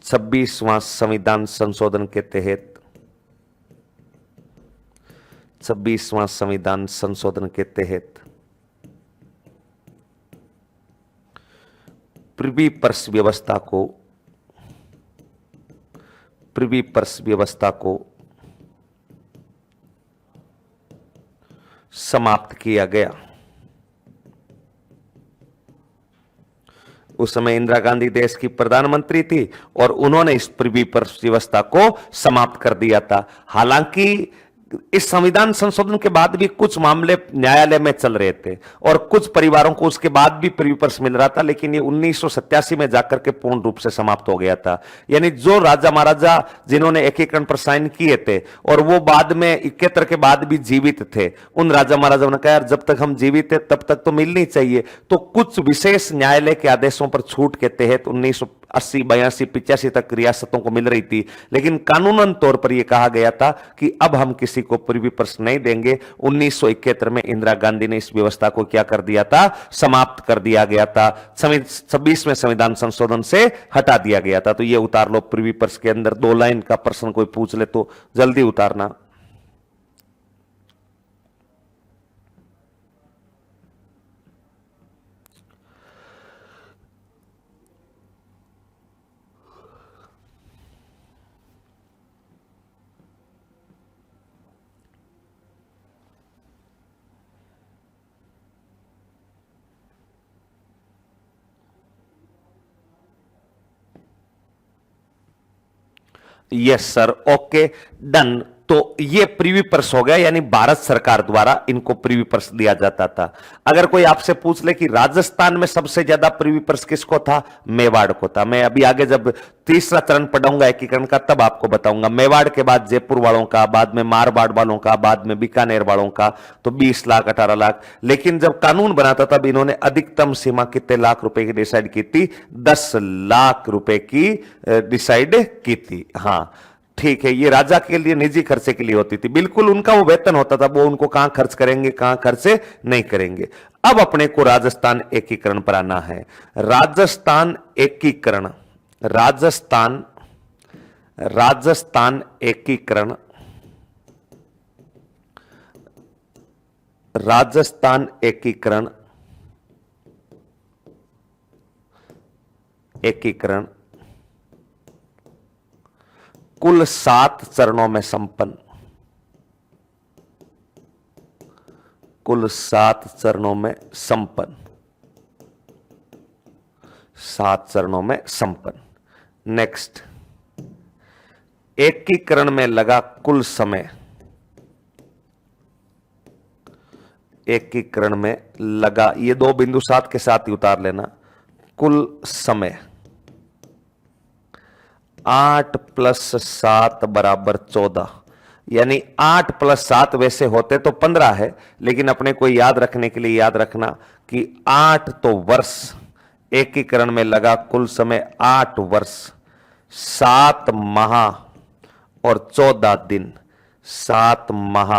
26वां संविधान संशोधन के तहत, 26वां संविधान संशोधन के तहत प्रिवी पर्स व्यवस्था को समाप्त किया गया। उस समय इंदिरा गांधी देश की प्रधानमंत्री थी और उन्होंने इस प्रिवी पर्स व्यवस्था को समाप्त कर दिया था। हालांकि इस संविधान संशोधन के बाद भी कुछ मामले न्यायालय में चल रहे थे और कुछ परिवारों को उसके बाद भी प्रिवी पर्स मिल रहा था, लेकिन ये 1987 में जाकर के पूर्ण रूप से समाप्त हो गया था। यानी जो राजा महाराजा जिन्होंने एकीकरण पर साइन किए थे और वो बाद में 71 के बाद भी जीवित थे, उन राजा महाराजाओं ने कहा यार जब तक हम जीवित है तब तक तो मिलनी चाहिए। तो कुछ विशेष न्यायालय के आदेशों पर छूट के तहत 1980, 82, 85 तक रियासतों को मिल रही थी, लेकिन कानूनन तौर पर यह कहा गया था कि अब हम किसी को प्रिवी पर्स नहीं देंगे। 1971 में इंदिरा गांधी ने इस व्यवस्था को क्या कर दिया था? समाप्त कर दिया गया था। 26वें संविधान संशोधन से हटा दिया गया था। तो ये उतार लो प्रिवी पर्स के अंदर। 2 लाइन का प्रश्न कोई पूछ ले तो जल्दी उतारना। Yes sir, okay, done. तो ये प्रिवी पर्स हो गया, यानी भारत सरकार द्वारा इनको प्रिवी पर्स दिया जाता था। अगर कोई आपसे पूछ ले कि राजस्थान में सबसे ज्यादा प्रिवी पर्स किसको था? मेवाड़ को था। मैं अभी आगे जब तीसरा चरण पढ़ाऊंगा एकीकरण का तब आपको बताऊंगा। मेवाड़ के बाद जयपुर वालों का, बाद में मारवाड़ वालों का, बाद में बीकानेर वालों का, तो 20 लाख 18 लाख। लेकिन जब कानून बना था तब इन्होंने अधिकतम सीमा कितने लाख रुपए की डिसाइड की थी? 10 लाख रुपए की डिसाइड की थी। हाँ ठीक है, ये राजा के लिए निजी खर्चे के लिए होती थी। बिल्कुल उनका वो वेतन होता था, वो उनको कहां खर्च करेंगे, कहां खर्चे नहीं करेंगे। अब अपने को राजस्थान एकीकरण पर आना है। राजस्थान एकीकरण, राजस्थान एकीकरण, राजस्थान एकीकरण, एकीकरण कुल 7 चरणों में संपन्न, कुल 7 चरणों में संपन्न, 7 चरणों में संपन्न। नेक्स्ट, एकीकरण में लगा कुल समय, एकीकरण में लगा, ये 2 बिंदु 7 के साथ ही उतार लेना, कुल समय 8 + 7 = 14, यानी 8 + 7 वैसे होते तो 15 है, लेकिन अपने को याद रखने के लिए याद रखना कि 8 तो वर्ष, एकीकरण में लगा कुल समय 8 वर्ष, 7 माह और 14 दिन, 7 माह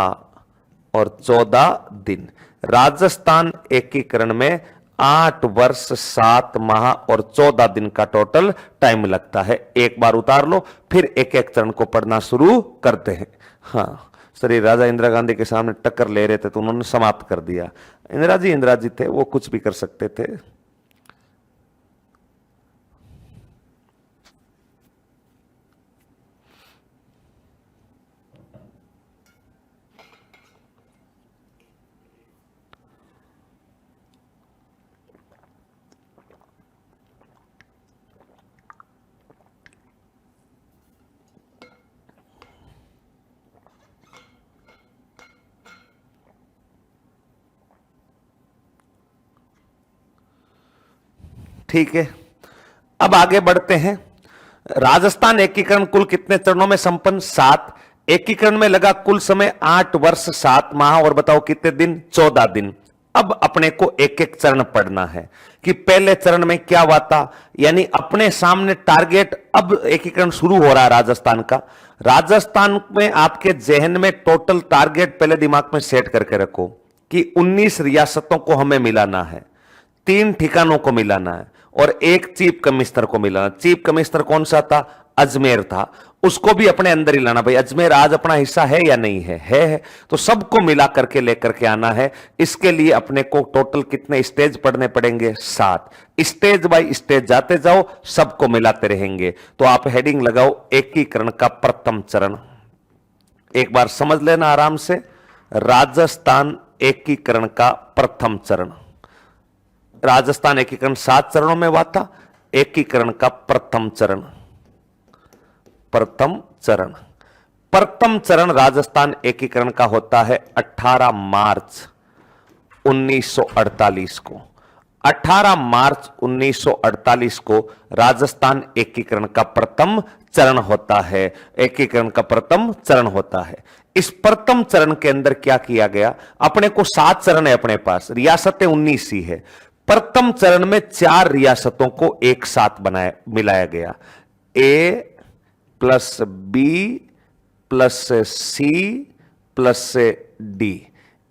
और 14 दिन। राजस्थान एकीकरण में 8 वर्ष 7 माह और 14 दिन का टोटल टाइम लगता है। एक बार उतार लो, फिर एक एक चरण को पढ़ना शुरू करते हैं। हाँ, सर राजा इंदिरा गांधी के सामने टक्कर ले रहे थे तो उन्होंने समाप्त कर दिया। इंदिरा जी थे, वो कुछ भी कर सकते थे। ठीक है, अब आगे बढ़ते हैं। राजस्थान एकीकरण कुल कितने चरणों में संपन्न? 7। एकीकरण में लगा कुल समय 8 वर्ष 7 माह और बताओ कितने दिन? 14 दिन। अब अपने को एक एक चरण पढ़ना है कि पहले चरण में क्या हुआ था, यानी अपने सामने टारगेट। अब एकीकरण शुरू हो रहा है राजस्थान का। राजस्थान में आपके जहन में टोटल टारगेट पहले दिमाग में सेट करके रखो कि 19 रियासतों को हमें मिलाना है, 3 ठिकानों को मिलाना है और एक चीफ कमिश्नर को मिलाना। चीफ कमिश्नर कौन सा था? अजमेर था। उसको भी अपने अंदर ही लाना। भाई अजमेर आज अपना हिस्सा है या नहीं है? है। तो सबको मिला करके लेकर के आना है। इसके लिए अपने को टोटल कितने स्टेज पढ़ने पड़ेंगे? 7। स्टेज बाय स्टेज जाते जाओ, सबको मिलाते रहेंगे। तो आप हेडिंग लगाओ एकीकरण का प्रथम चरण। एक बार समझ लेना आराम से, राजस्थान एकीकरण का प्रथम चरण। राजस्थान एकीकरण 7 चरणों में हुआ था। एकीकरण का प्रथम चरण, प्रथम चरण, प्रथम चरण राजस्थान एकीकरण का होता है 18 मार्च 1948 को। 18 मार्च 1948 को राजस्थान एकीकरण का प्रथम चरण होता है। एकीकरण का प्रथम चरण होता है। इस प्रथम चरण के अंदर क्या किया गया? अपने को 7 चरण है अपने पास, रियासतें 19 ही है। प्रथम चरण में 4 रियासतों को एक साथ मिलाया गया। A plus B plus C plus D.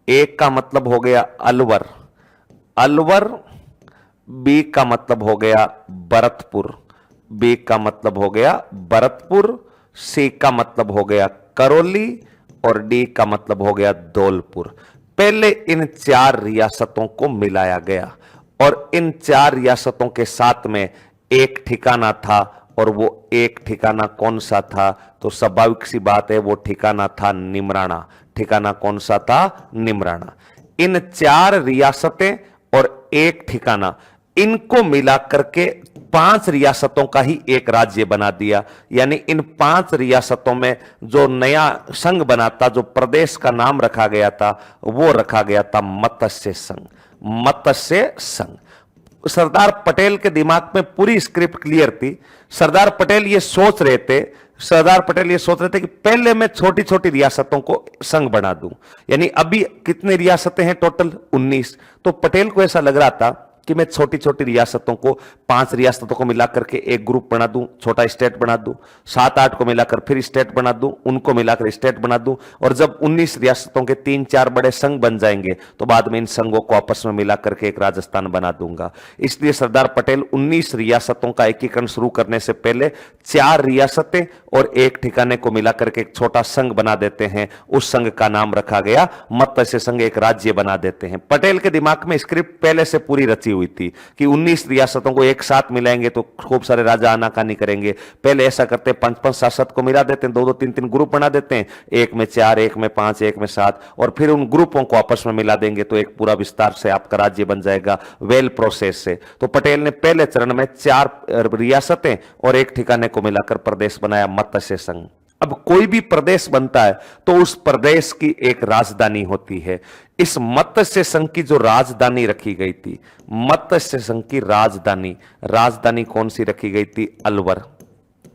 A का मतलब हो गया अलवर, अलवर। बी का मतलब हो गया भरतपुर, बी का मतलब हो गया भरतपुर। सी का मतलब हो गया करौली और डी का मतलब हो गया धौलपुर। पहले इन 4 रियासतों को मिलाया गया और इन 4 रियासतों के साथ में एक ठिकाना था। और वो एक ठिकाना कौन सा था? तो स्वाभाविक सी बात है, वो ठिकाना था निमराना। ठिकाना कौन सा था? निमराना। इन 4 रियासतें और एक ठिकाना, इनको मिलाकर के 5 रियासतों का ही एक राज्य बना दिया। यानी इन 5 रियासतों में जो नया संघ बना था, जो प्रदेश का नाम रखा गया था, वो रखा गया था मत्स्य संघ। मत्स्य संघ। सरदार पटेल के दिमाग में पूरी स्क्रिप्ट क्लियर थी। सरदार पटेल ये सोच रहे थे, कि पहले मैं छोटी छोटी रियासतों को संघ बना दूं। यानी अभी कितनी रियासतें हैं टोटल? 19। तो पटेल को ऐसा लग रहा था कि मैं छोटी छोटी रियासतों को, 5 रियासतों को मिलाकर के एक ग्रुप बना दूं, छोटा स्टेट बना दूं। 7-8 को मिलाकर फिर स्टेट बना दूं, उनको मिलाकर स्टेट बना दूं। और जब 19 रियासतों के 3-4 बड़े संघ बन जाएंगे तो बाद में इन संघों को आपस में मिलाकर के एक राजस्थान बना दूंगा। इसलिए सरदार पटेल 19 रियासतों का एकीकरण शुरू करने से पहले 4 रियासतें और एक ठिकाने को मिलाकर के एक छोटा संघ बना देते हैं। उस संघ का नाम रखा गया मत्स्य संघ। एक राज्य बना देते हैं। पटेल के दिमाग में स्क्रिप्ट पहले से पूरी रची हुई थी कि 19 रियासतों को एक साथ मिलाएंगे तो खूब सारे राजा आनाकानी करेंगे। पहले ऐसा करते, 5-5 शासक को मिला देते हैं, 2-2 3-3 ग्रुप बना देते हैं, एक में 4, एक में 5, एक में 7, और फिर उन ग्रुपों को आपस में मिला देंगे तो एक पूरा विस्तार से आपका राज्य बन जाएगा, वेल प्रोसेस से। तो पटेल ने पहले चरण में 4 रियासतें और एक ठिकाने को मिलाकर प्रदेश बनाया, मत्स्य संघ। अब कोई भी प्रदेश बनता है तो उस प्रदेश की एक राजधानी होती है। इस मत्स्य संघ की जो राजधानी रखी गई थी, मत्स्य संघ की राजधानी कौन सी रखी गई थी? अलवर।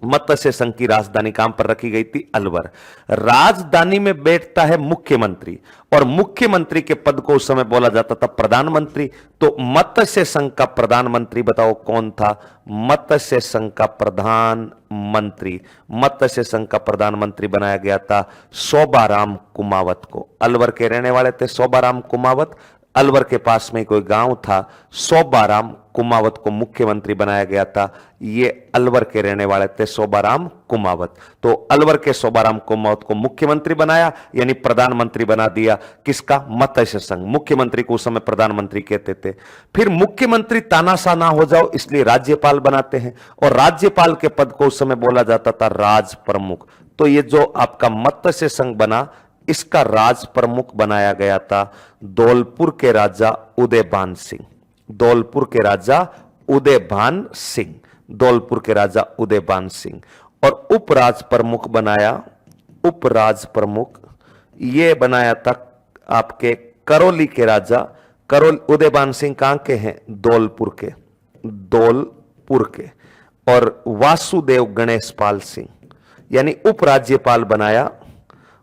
मत्स्य संघ की राजधानी कहां पर रखी गई थी? अलवर। राजधानी में बैठता है मुख्यमंत्री और मुख्यमंत्री के पद को उस समय बोला जाता था प्रधानमंत्री। तो मत्स्य संघ का प्रधानमंत्री बताओ कौन था? मत्स्य संघ का प्रधानमंत्री, मत्स्य संघ का प्रधानमंत्री बनाया गया था शोभाराम कुमावत को। अलवर के रहने वाले थे शोभाराम कुमावत। अलवर के पास में कोई गांव था, शोभाराम कुमावत को मुख्यमंत्री बनाया गया था। ये अलवर के रहने वाले थे शोभाराम कुमावत। तो अलवर के शोभाराम कुमावत को मुख्यमंत्री बनाया, यानी प्रधानमंत्री बना दिया। किसका? मत्स्य संघ। मुख्यमंत्री को उस समय प्रधानमंत्री कहते थे। फिर मुख्यमंत्री तानाशाह ना हो जाओ इसलिए राज्यपाल बनाते हैं, और राज्यपाल के पद को उस समय बोला जाता था राज प्रमुख। तो ये जो आपका मत्स्य संघ बना, इसका राज प्रमुख बनाया गया था धौलपुर के राजा उदयभान सिंह। धौलपुर के राजा उदयभान सिंह। धौलपुर के राजा उदयभान सिंह। और उपराज प्रमुख बनाया, उपराज प्रमुख ये बनाया था आपके करौली के राजा। उदयभान सिंह कहां के हैं? धौलपुर के। धौलपुर के। और वासुदेव गणेश पाल सिंह, यानी उपराज्यपाल बनाया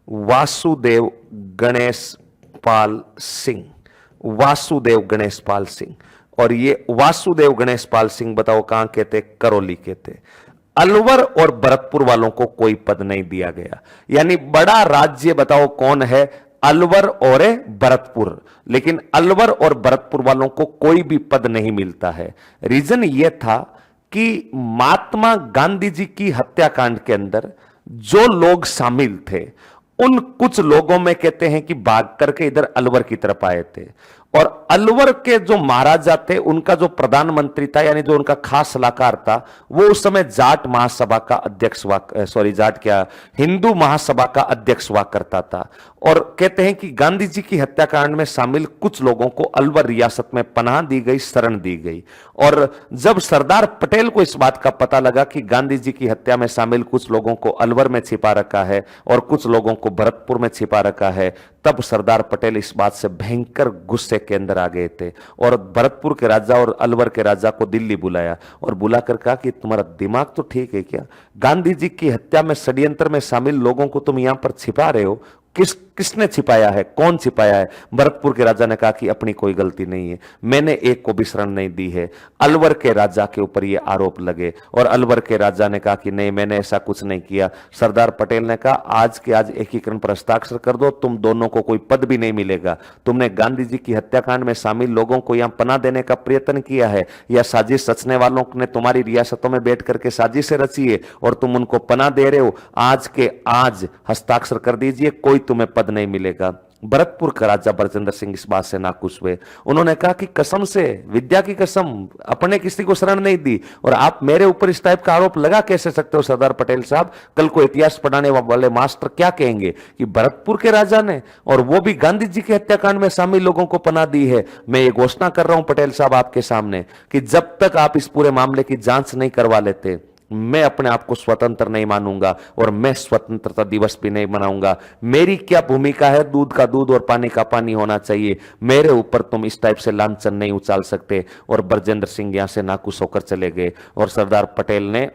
वासुदेव गणेश पाल सिंह। वासुदेव गणेश पाल सिंह। और ये वासुदेव गणेश पाल सिंह बताओ कहां के थे? करौली के थे। अलवर और भरतपुर वालों को कोई पद नहीं दिया गया, यानी बड़ा राज्य बताओ कौन है? अलवर और भरतपुर। लेकिन अलवर और भरतपुर वालों को कोई भी पद नहीं मिलता है। रीजन यह था कि महात्मा गांधी जी की हत्याकांड के अंदर जो लोग शामिल थे, उन कुछ लोगों में कहते हैं कि भाग करके इधर अलवर की तरफ आए थे। और अलवर के जो महाराजा थे, उनका जो प्रधानमंत्री था, यानी जो उनका खास सलाहकार था, वो उस समय जाट महासभा का अध्यक्ष हुआ, हिंदू महासभा का अध्यक्ष हुआ करता था। और कहते हैं कि गांधी जी की हत्याकांड में शामिल कुछ लोगों को अलवर रियासत में पनाह दी गई, शरण दी गई। और जब सरदार पटेल को इस बात का पता लगा कि गांधी जी की हत्या में शामिल कुछ लोगों को अलवर में छिपा रखा है और कुछ लोगों को भरतपुर में छिपा रखा है, तब सरदार पटेल इस बात से भयंकर गुस्से के अंदर आ गए थे और भरतपुर के राजा और अलवर के राजा को दिल्ली बुलाया और बुलाकर कहा कि तुम्हारा दिमाग तो ठीक है क्या? गांधी जी की हत्या में षड्यंत्र में शामिल लोगों को तुम यहां पर छिपा रहे हो। किसने छिपाया है? कौन छिपाया है? भरतपुर के राजा ने कहा कि अपनी कोई गलती नहीं है, मैंने एक को भी शरण नहीं दी है। अलवर के राजा के ऊपर ये आरोप लगे और अलवर के राजा ने कहा कि नहीं, मैंने ऐसा कुछ नहीं किया। सरदार पटेल ने कहा आज के आज एकीकरण पर हस्ताक्षर कर दो, तुम दोनों को कोई पद भी नहीं मिलेगा। तुमने गांधी जी की हत्याकांड में शामिल लोगों को यहां पनाह देने का प्रयत्न किया है, या साजिश रचने वालों ने तुम्हारी रियासतों में बैठ करके साजिशें रची है और तुम उनको पनाह दे रहे हो। आज के आज हस्ताक्षर कर दीजिए, कोई तुम्हें पद नहीं मिलेगा। भरतपुर का राजा बरजिंदर सिंह इस बात से नाखुश हुए। उन्होंने कहा कि कसम से, विद्या की कसम, अपने किसी को शरण नहीं दी और आप मेरे ऊपर इस टाइप का आरोप लगा कैसे सकते हो सरदार पटेल साहब? कल को इतिहास पढ़ाने वाले मास्टर क्या कहेंगे कि भरतपुर के राजा ने, और वो भी गांधी जी के हत्याकांड में शामिल लोगों को पनाह दी है। मैं ये घोषणा कर रहा हूं पटेल साहब आपके सामने कि जब तक आप इस पूरे मामले की जांच नहीं करवा लेते, मैं अपने आप को स्वतंत्र नहीं मानूंगा और मैं स्वतंत्रता दिवस भी नहीं मनाऊंगा। मेरी क्या भूमिका है? दूध का दूध और पानी का पानी होना चाहिए। मेरे ऊपर तुम इस टाइप से लांछन नहीं उछाल सकते। और बरजिंदर सिंह यहां से नाखुश होकर चले गए और सरदार पटेल ने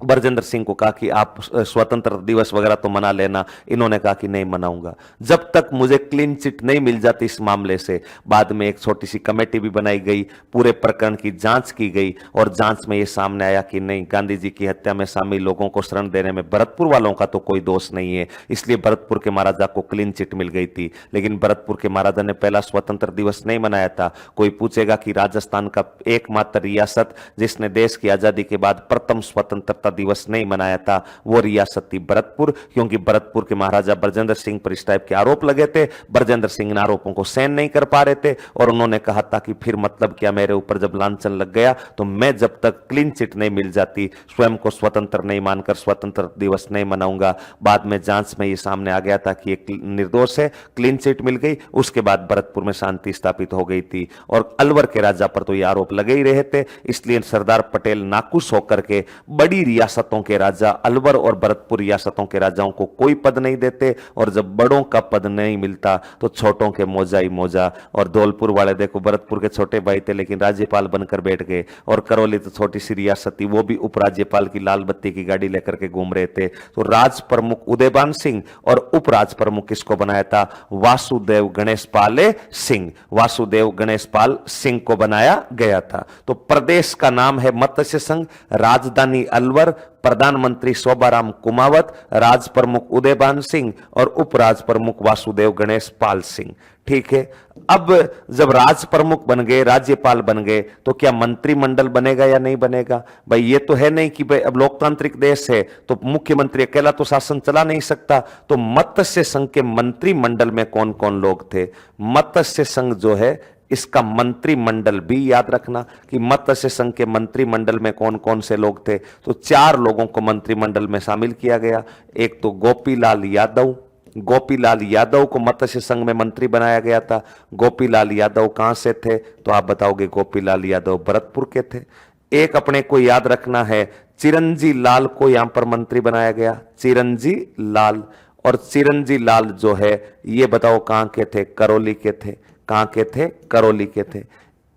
बरजिंदर सिंह को कहा कि आप स्वतंत्रता दिवस वगैरह तो मना लेना। इन्होंने कहा कि नहीं मनाऊंगा जब तक मुझे क्लीन चिट नहीं मिल जाती इस मामले से। बाद में एक छोटी सी कमेटी भी बनाई गई, पूरे प्रकरण की जांच की गई और जांच में यह सामने आया कि नहीं, गांधी जी की हत्या में शामिल लोगों को शरण देने में भरतपुर वालों का तो कोई दोष नहीं है, इसलिए भरतपुर के महाराजा को क्लीन चिट मिल गई थी। लेकिन भरतपुर के महाराजा ने पहला स्वतंत्र दिवस नहीं मनाया था। कोई पूछेगा कि राजस्थान का एकमात्र रियासत जिसने देश की आजादी के बाद प्रथम स्वतंत्रता दिवस नहीं मनाया था, वो रियासत थी भरतपुर, क्योंकि भरतपुर के महाराजा बरजिंदर सिंह पर इस टाइप के आरोप लगे थे। बरजिंदर सिंह इन आरोपों को सहन नहीं कर पा रहे थे और उन्होंने कहा था कि फिर मतलब क्या, मेरे ऊपर जब लांछन लग गया तो मैं जब तक क्लीन चिट नहीं मिल जाती स्वयं को स्वतंत्र नहीं मानकर स्वतंत्र दिवस नहीं मनाऊंगा। बाद में जांच में ये सामने आ गया था कि एक निर्दोष है, क्लीन चिट मिल गई। उसके बाद भरतपुर में शांति स्थापित हो गई थी और अलवर के राजा पर तो ये आरोप लगे ही रहे थे। इसलिए सरदार पटेल नाखुश होकर के बड़ी रियासतों के राजा, अलवर और भरतपुर रियासतों के राजाओं को कोई पद नहीं देते और जब बड़ों का पद नहीं मिलता तो छोटों के मोजा ही मोजा। और धौलपुर वाले देखो, भरतपुर के छोटे भाई थे लेकिन राज्यपाल बनकर बैठ गए, और करौली तो छोटी सी रियासत थी, वो भी उपराज्यपाल की लाल बत्ती की गाड़ी लेकर के घूम रहे थे। तो राज प्रमुख उदयभान सिंह और उपराज प्रमुख किसको बनाया था? वासुदेव गणेश पाल सिंह। वासुदेव गणेश पाल सिंह को बनाया गया था। तो प्रदेश का नाम है मत्स्य संघ, राजधानी अलवर अनवर, प्रधानमंत्री शोभाराम कुमावत, राज प्रमुख उदयभान सिंह और उपराज प्रमुख वासुदेव गणेश पाल सिंह। ठीक है, अब जब राज प्रमुख बन गए, राज्यपाल बन गए, तो क्या मंत्रिमंडल बनेगा या नहीं बनेगा? भाई ये तो है नहीं कि भाई अब लोकतांत्रिक देश है तो मुख्यमंत्री अकेला तो शासन चला नहीं सकता। तो मत्स्य संघ के मंत्रिमंडल में कौन कौन लोग थे? मत्स्य संघ जो है इसका मंत्रिमंडल भी याद रखना कि मत्स्य संघ के मंत्रिमंडल में कौन कौन से लोग थे। तो 4 लोगों को मंत्रिमंडल में शामिल किया गया। एक तो गोपीलाल यादव, गोपीलाल यादव को मत्स्य संघ में मंत्री बनाया गया था। गोपीलाल यादव कहां से थे? तो आप बताओगे गोपीलाल यादव भरतपुर के थे। एक अपने को याद रखना है, चिरंजी लाल को यहां पर मंत्री बनाया गया, चिरंजी लाल। और चिरंजी लाल जो है ये बताओ कहां के थे? करौली के थे। कहां के थे? करौली के थे।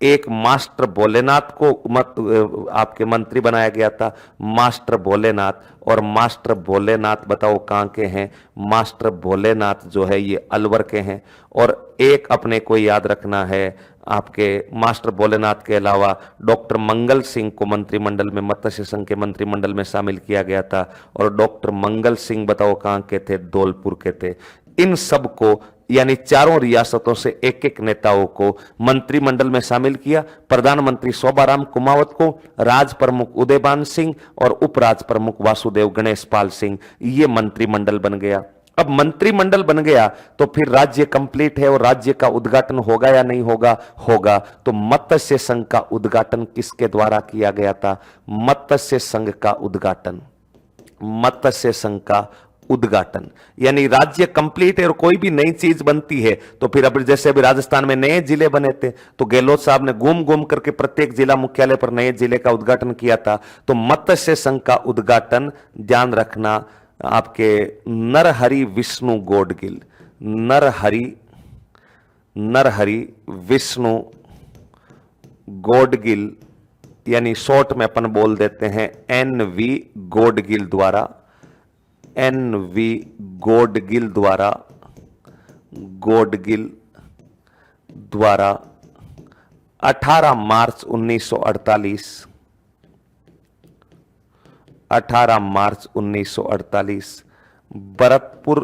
एक मास्टर भोलेनाथ को आपके मंत्री बनाया गया था, मास्टर भोलेनाथ। और मास्टर भोलेनाथ बताओ कहां के हैं? मास्टर भोलेनाथ जो है ये अलवर के हैं। और एक अपने को याद रखना है, आपके मास्टर भोलेनाथ के अलावा डॉक्टर मंगल सिंह को मंत्रिमंडल में, मत्स्य संघ के मंत्रिमंडल में शामिल किया गया था। और डॉक्टर मंगल सिंह बताओ कहां के थे? धौलपुर के थे। इन सब को यानी चारों रियासतों से एक एक नेताओं को मंत्रिमंडल में शामिल किया। प्रधानमंत्री शोभाराम कुमावत को, राज प्रमुख उदयभान सिंह और उपराज प्रमुख वासुदेव गणेश पाल सिंह, ये मंत्रिमंडल बन गया। अब मंत्रिमंडल बन गया तो फिर राज्य कंप्लीट है और राज्य का उद्घाटन होगा या नहीं होगा? होगा। तो मत्स्य संघ का उद्घाटन किसके द्वारा किया गया था? मत्स्य संघ का उद्घाटन, मत्स्य संघ का उद्घाटन। यानी राज्य कंप्लीट है और कोई भी नई चीज बनती है तो फिर अब जैसे अभी राजस्थान में नए जिले बने थे तो गहलोत साहब ने घूम घूम करके प्रत्येक जिला मुख्यालय पर नए जिले का उद्घाटन किया था। तो मत्स्य संघ का उद्घाटन ध्यान रखना आपके नरहरि विष्णु गोडगिल, नरहरि विष्णु गोडगिल, यानी शॉर्ट में अपन बोल देते हैं NV गोडगिल द्वारा, NV गोडगिल द्वारा 18 मार्च 1948 भरतपुर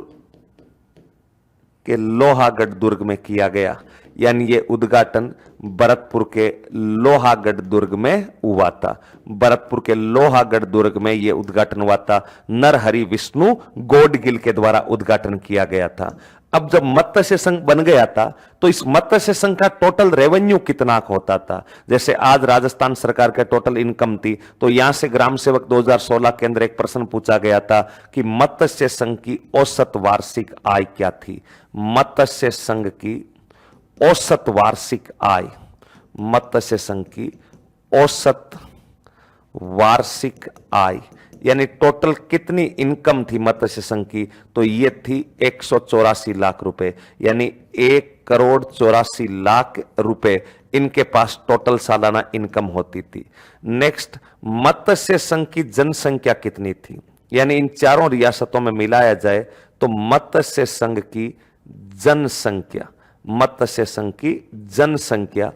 के लोहागढ़ दुर्ग में किया गया। यानी ये उद्घाटन भरतपुर के लोहागढ़ दुर्ग में हुआ था। भरतपुर के लोहागढ़ दुर्ग में यह उद्घाटन हुआ था, नरहरि विष्णु गोडगिल के द्वारा उद्घाटन किया गया था। अब जब मत्स्य संघ बन गया था तो इस मत्स्य संघ का टोटल रेवेन्यू कितना होता था? जैसे आज राजस्थान सरकार का टोटल इनकम थी तो यहां से ग्राम सेवक 2016 के अंदर एक प्रश्न पूछा गया था कि मत्स्य संघ की औसत वार्षिक आय क्या थी? मत्स्य संघ की औसत वार्षिक आय, मत्स्य संघ की औसत वार्षिक आय यानी टोटल कितनी इनकम थी मत्स्य संघ की? तो ये थी 184 लाख रुपए, यानी 1,84,00,000 रुपए इनके पास टोटल सालाना इनकम होती थी। नेक्स्ट, मत्स्य संघ की जनसंख्या कितनी थी? यानी इन चारों रियासतों में मिलाया जाए तो मत्स्य संघ की जनसंख्या, मत्स्य संघ की जनसंख्या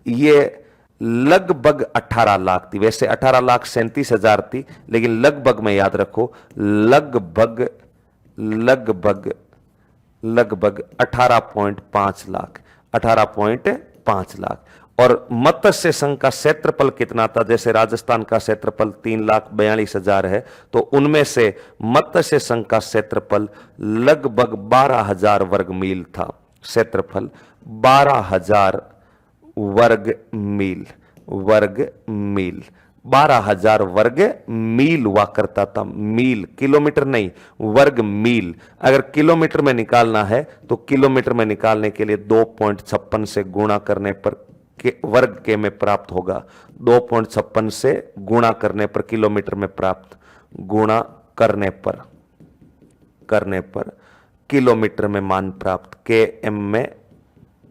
ये लगभग 18 लाख थी। वैसे 18,37,000 थी, लेकिन लगभग में याद रखो, लगभग 18.5 लाख, 18.5 लाख। और मत्स्य संघ का क्षेत्रफल कितना था? जैसे राजस्थान का क्षेत्रफल 3,42,000 है, तो उनमें से मत्स्य संघ का क्षेत्रफल लगभग 12,000 वर्ग मील था। क्षेत्रफल 12,000 वर्ग मील, 12,000 वर्ग मील हुआ करता था। मील, किलोमीटर नहीं, वर्ग मील। अगर किलोमीटर में निकालना है तो किलोमीटर में निकालने के लिए 2.56 से गुणा करने पर वर्ग के में प्राप्त होगा। 2.56 से गुणा करने पर किलोमीटर में प्राप्त, गुणा करने पर किलोमीटर में मान प्राप्त, km में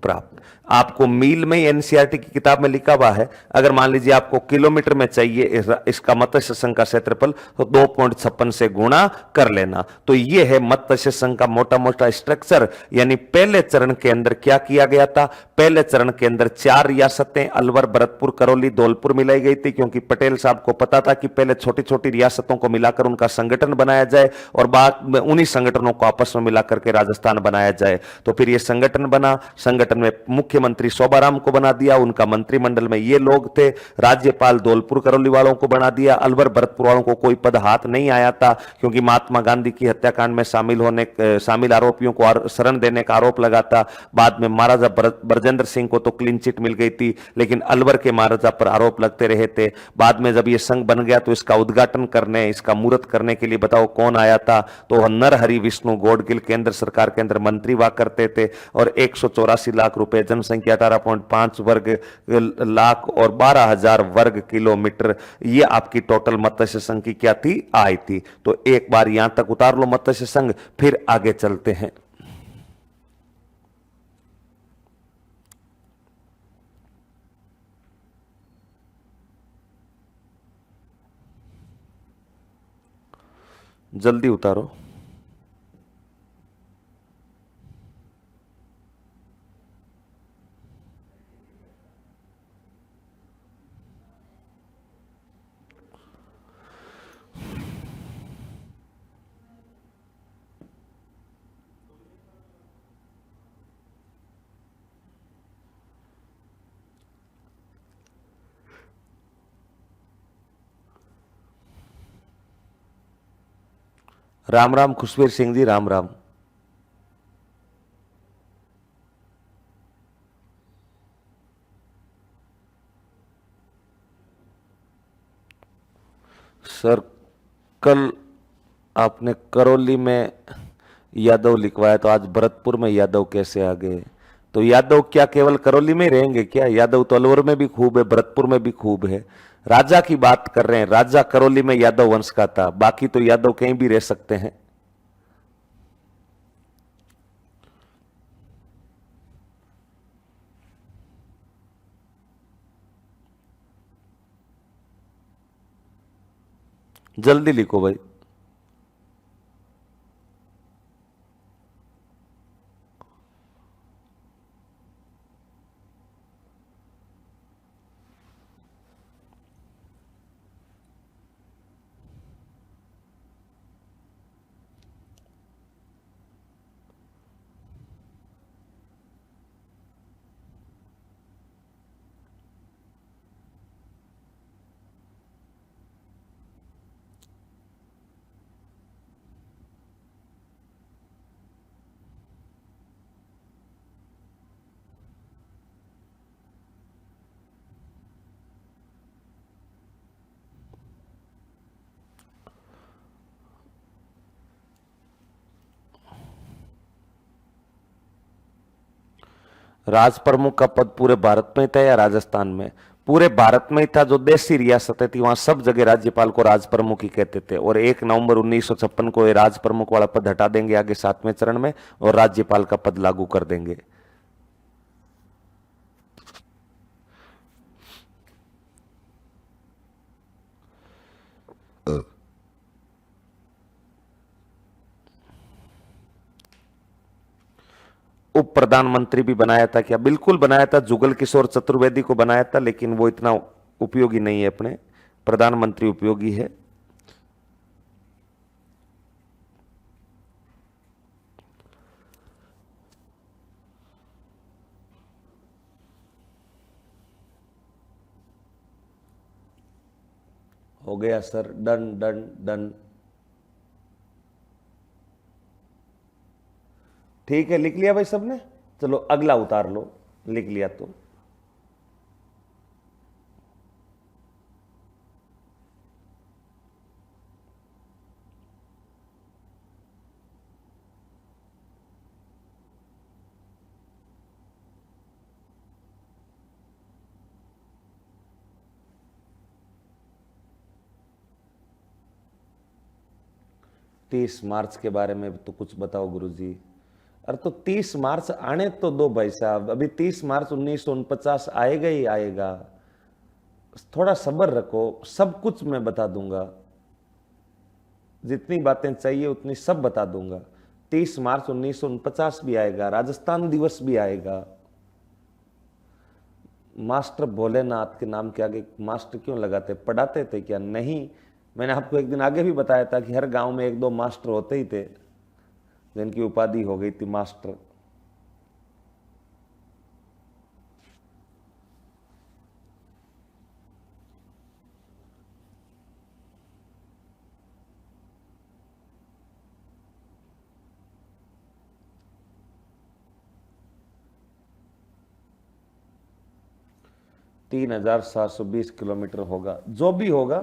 प्राप्त। आपको मील में एनसीईआरटी की किताब में लिखा हुआ है, अगर मान लीजिए आपको किलोमीटर में चाहिए इसका मत्स्य संघ का क्षेत्रफल, तो 2.56 से गुणा कर लेना। तो ये है मत्स्य संघ का मोटा मोटा स्ट्रक्चर। यानी पहले चरण के अंदर क्या किया गया था, पहले चरण के अंदर 4 रियासतें अलवर, भरतपुर, करौली, धौलपुर मिलाई गई थी, क्योंकि पटेल साहब को पता था कि पहले छोटी छोटी रियासतों को मिलाकर उनका संगठन बनाया जाए और बाद में उन्हीं संगठनों को आपस में मिलाकर के राजस्थान बनाया जाए। तो फिर ये संगठन बना, संगठन में मुख्यमंत्री शोभाराम को बना दिया, उनका मंत्रिमंडल में ये लोग थे, राज्यपाल धौलपुर करौली वालों को बना दिया, अलवर भरतपुर वालों को कोई पद हाथ नहीं आया था, क्योंकि महात्मा गांधी की हत्याकांड में शामिल आरोपियों को शरण देने का आरोप लगा था। बाद में महाराजा ब्रजेंद्र सिंह को तो क्लीन चिट मिल गई थी, लेकिन अलवर के महाराजा पर आरोप लगते रहे थे। बाद में जब ये संघ बन गया तो इसका उद्घाटन करने, इसका मुहूर्त करने के लिए बताओ कौन आया था, तो नरहरि विष्णु गौडगिल केंद्र सरकार के अंदर मंत्री हुआ करते थे, और 184 लाख रुपए, जनसंख्या 18.5 वर्ग लाख और 12,000 वर्ग किलोमीटर, ये आपकी टोटल मत्स्य संघ की क्या थी, आय थी। तो एक बार यहां तक उतार लो मत्स्य संघ, फिर आगे चलते हैं। जल्दी उतारो। राम राम खुशवीर सिंह जी, राम राम। सर कल आपने करौली में यादव लिखवाया, तो आज भरतपुर में यादव कैसे आ गए? तो यादव क्या केवल करौली में रहेंगे क्या? यादव तो अलवर में भी खूब है, भरतपुर में भी खूब है। राजा की बात कर रहे हैं, राजा करौली में यादव वंश का था, बाकी तो यादव कहीं भी रह सकते हैं। जल्दी लिखो भाई। राज प्रमुख का पद पूरे भारत में था या राजस्थान में? पूरे भारत में ही था। जो देसी रियासतें थी वहां सब जगह राज्यपाल को राज प्रमुख ही कहते थे, और 1 नवंबर 1956 को ये राज प्रमुख वाला पद हटा देंगे आगे 7वें चरण में, और राज्यपाल का पद लागू कर देंगे। उप प्रधानमंत्री भी बनाया था क्या? बिल्कुल बनाया था, जुगल किशोर चतुर्वेदी को बनाया था, लेकिन वो इतना उपयोगी नहीं है अपने। प्रधानमंत्री उपयोगी है। हो गया सर, डन डन डन। ठीक है, लिख लिया भाई सबने? चलो अगला उतार लो, लिख लिया तो। तीस मार्च के बारे में तो कुछ बताओ गुरुजी। अरे तो 30 मार्च आने तो दो भाई साहब, अभी 30 मार्च 1949 आएगा ही आएगा, थोड़ा सब्र रखो, सब कुछ मैं बता दूंगा, जितनी बातें चाहिए उतनी सब बता दूंगा। 30 मार्च 1949 भी आएगा, राजस्थान दिवस भी आएगा। मास्टर भोलेनाथ के नाम के आगे मास्टर क्यों लगाते, पढ़ाते थे क्या? नहीं। मैंने आपको एक दिन आगे भी बताया था कि हर गांव में एक दो मास्टर होते ही थे जिनकी उपाधि हो गई थी मास्टर। तीन 3720 किलोमीटर होगा, जो भी होगा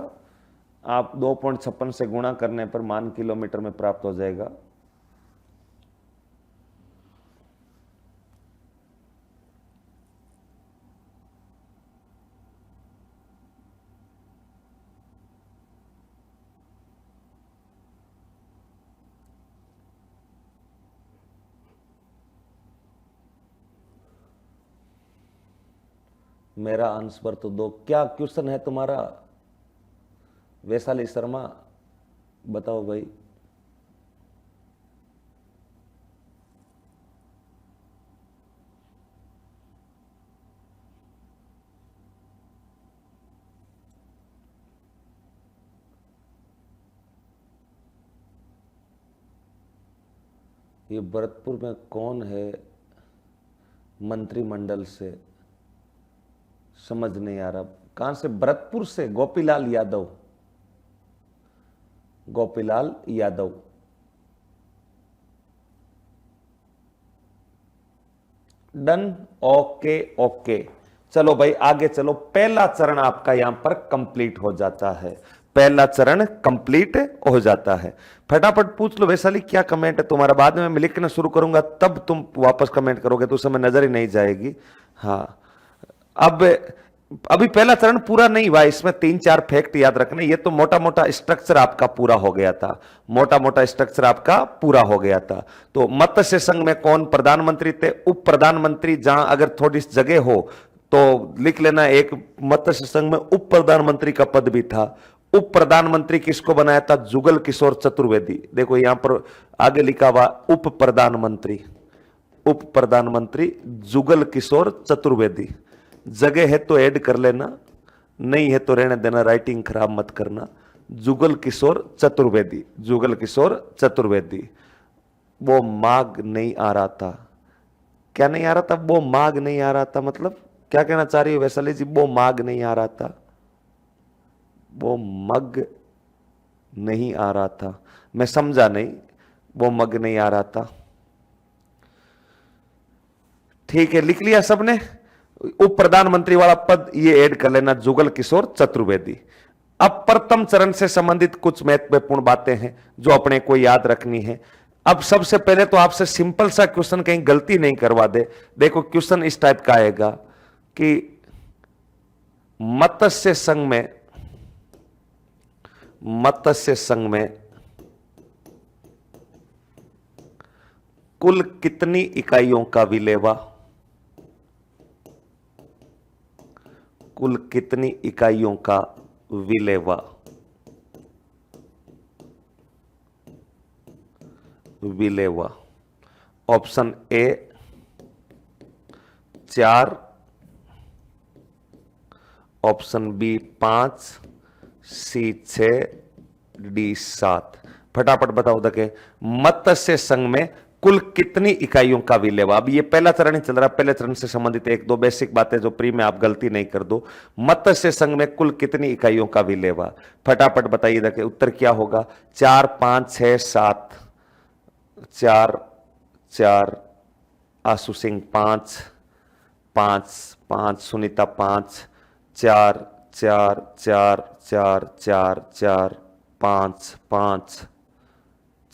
आप 2.56 से गुणा करने पर मान किलोमीटर में प्राप्त हो जाएगा। मेरा आंसर तो दो। क्या क्वेश्चन है तुम्हारा वैशाली शर्मा, बताओ भाई। ये भरतपुर में कौन है मंत्रिमंडल से, समझ नहीं आ रहा। कहां से? भरतपुर से Gopilal Yadav, Gopilal Yadav. Done, okay okay. चलो भाई आगे चलो, पहला चरण आपका यहां पर कंप्लीट हो जाता है, पहला चरण कंप्लीट हो जाता है। फटाफट पूछ लो वैशाली क्या कमेंट है तुम्हारा, बाद में मैं लिखना शुरू करूंगा तब तुम वापस कमेंट करोगे तो उस समय नजर ही नहीं जाएगी। हाँ, अब अभी पहला चरण पूरा नहीं हुआ, इसमें 3-4 फैक्ट याद रखने। ये तो मोटा मोटा स्ट्रक्चर आपका पूरा हो गया था, मोटा मोटा स्ट्रक्चर आपका पूरा हो गया था। तो मत्स्य संघ में कौन प्रधानमंत्री थे, उप प्रधानमंत्री, जहां अगर थोड़ी जगह हो तो लिख लेना, एक मत्स्य संघ में उप प्रधानमंत्री का पद भी था। उप प्रधानमंत्री किसको बनाया था? जुगल किशोर चतुर्वेदी। देखो यहां पर आगे लिखा हुआ उप प्रधानमंत्री, उप प्रधानमंत्री जुगल किशोर चतुर्वेदी। जगह है तो ऐड कर लेना, नहीं है तो रहने देना, राइटिंग खराब मत करना। जुगल किशोर चतुर्वेदी, जुगल किशोर चतुर्वेदी। वो माघ नहीं आ रहा था, क्या नहीं आ रहा था? वो माघ नहीं आ रहा था, मतलब क्या कहना चाह रही हो वैशाली जी? वो माघ नहीं आ रहा था, वो मग नहीं आ रहा था, मैं समझा नहीं, वो मग नहीं आ रहा था। ठीक है, लिख लिया सबने? उप प्रधानमंत्री वाला पद ये ऐड कर लेना, जुगल किशोर चतुर्वेदी। अब प्रथम चरण से संबंधित कुछ महत्वपूर्ण बातें हैं जो अपने को याद रखनी है। अब सबसे पहले तो आपसे सिंपल सा क्वेश्चन, कहीं गलती नहीं करवा दे। देखो क्वेश्चन इस टाइप का आएगा कि मत्स्य संघ में, मत्स्य संघ में कुल कितनी इकाइयों का विलेवा, कुल कितनी इकाइयों का विलेवा? विलेवा। Option A 4, option B 5, C 6, D 7। फटाफट बताओ दके, मत्स्य संघ में कुल कितनी इकाइयों का विलेवा? अब ये पहला चरण ही चल रहा है, पहले चरण से संबंधित एक दो बेसिक बातें जो प्री में आप गलती नहीं कर दो। मत्स्य संघ में कुल कितनी इकाइयों का विलेवा? फटाफट बताइए देखिए उत्तर क्या होगा। 4, 5, 6, 7। 4, 4, आशु सिंह 5, 5, 5, सुनीता 5, 4, 4, 4, 4, 4, 4, 5, 5,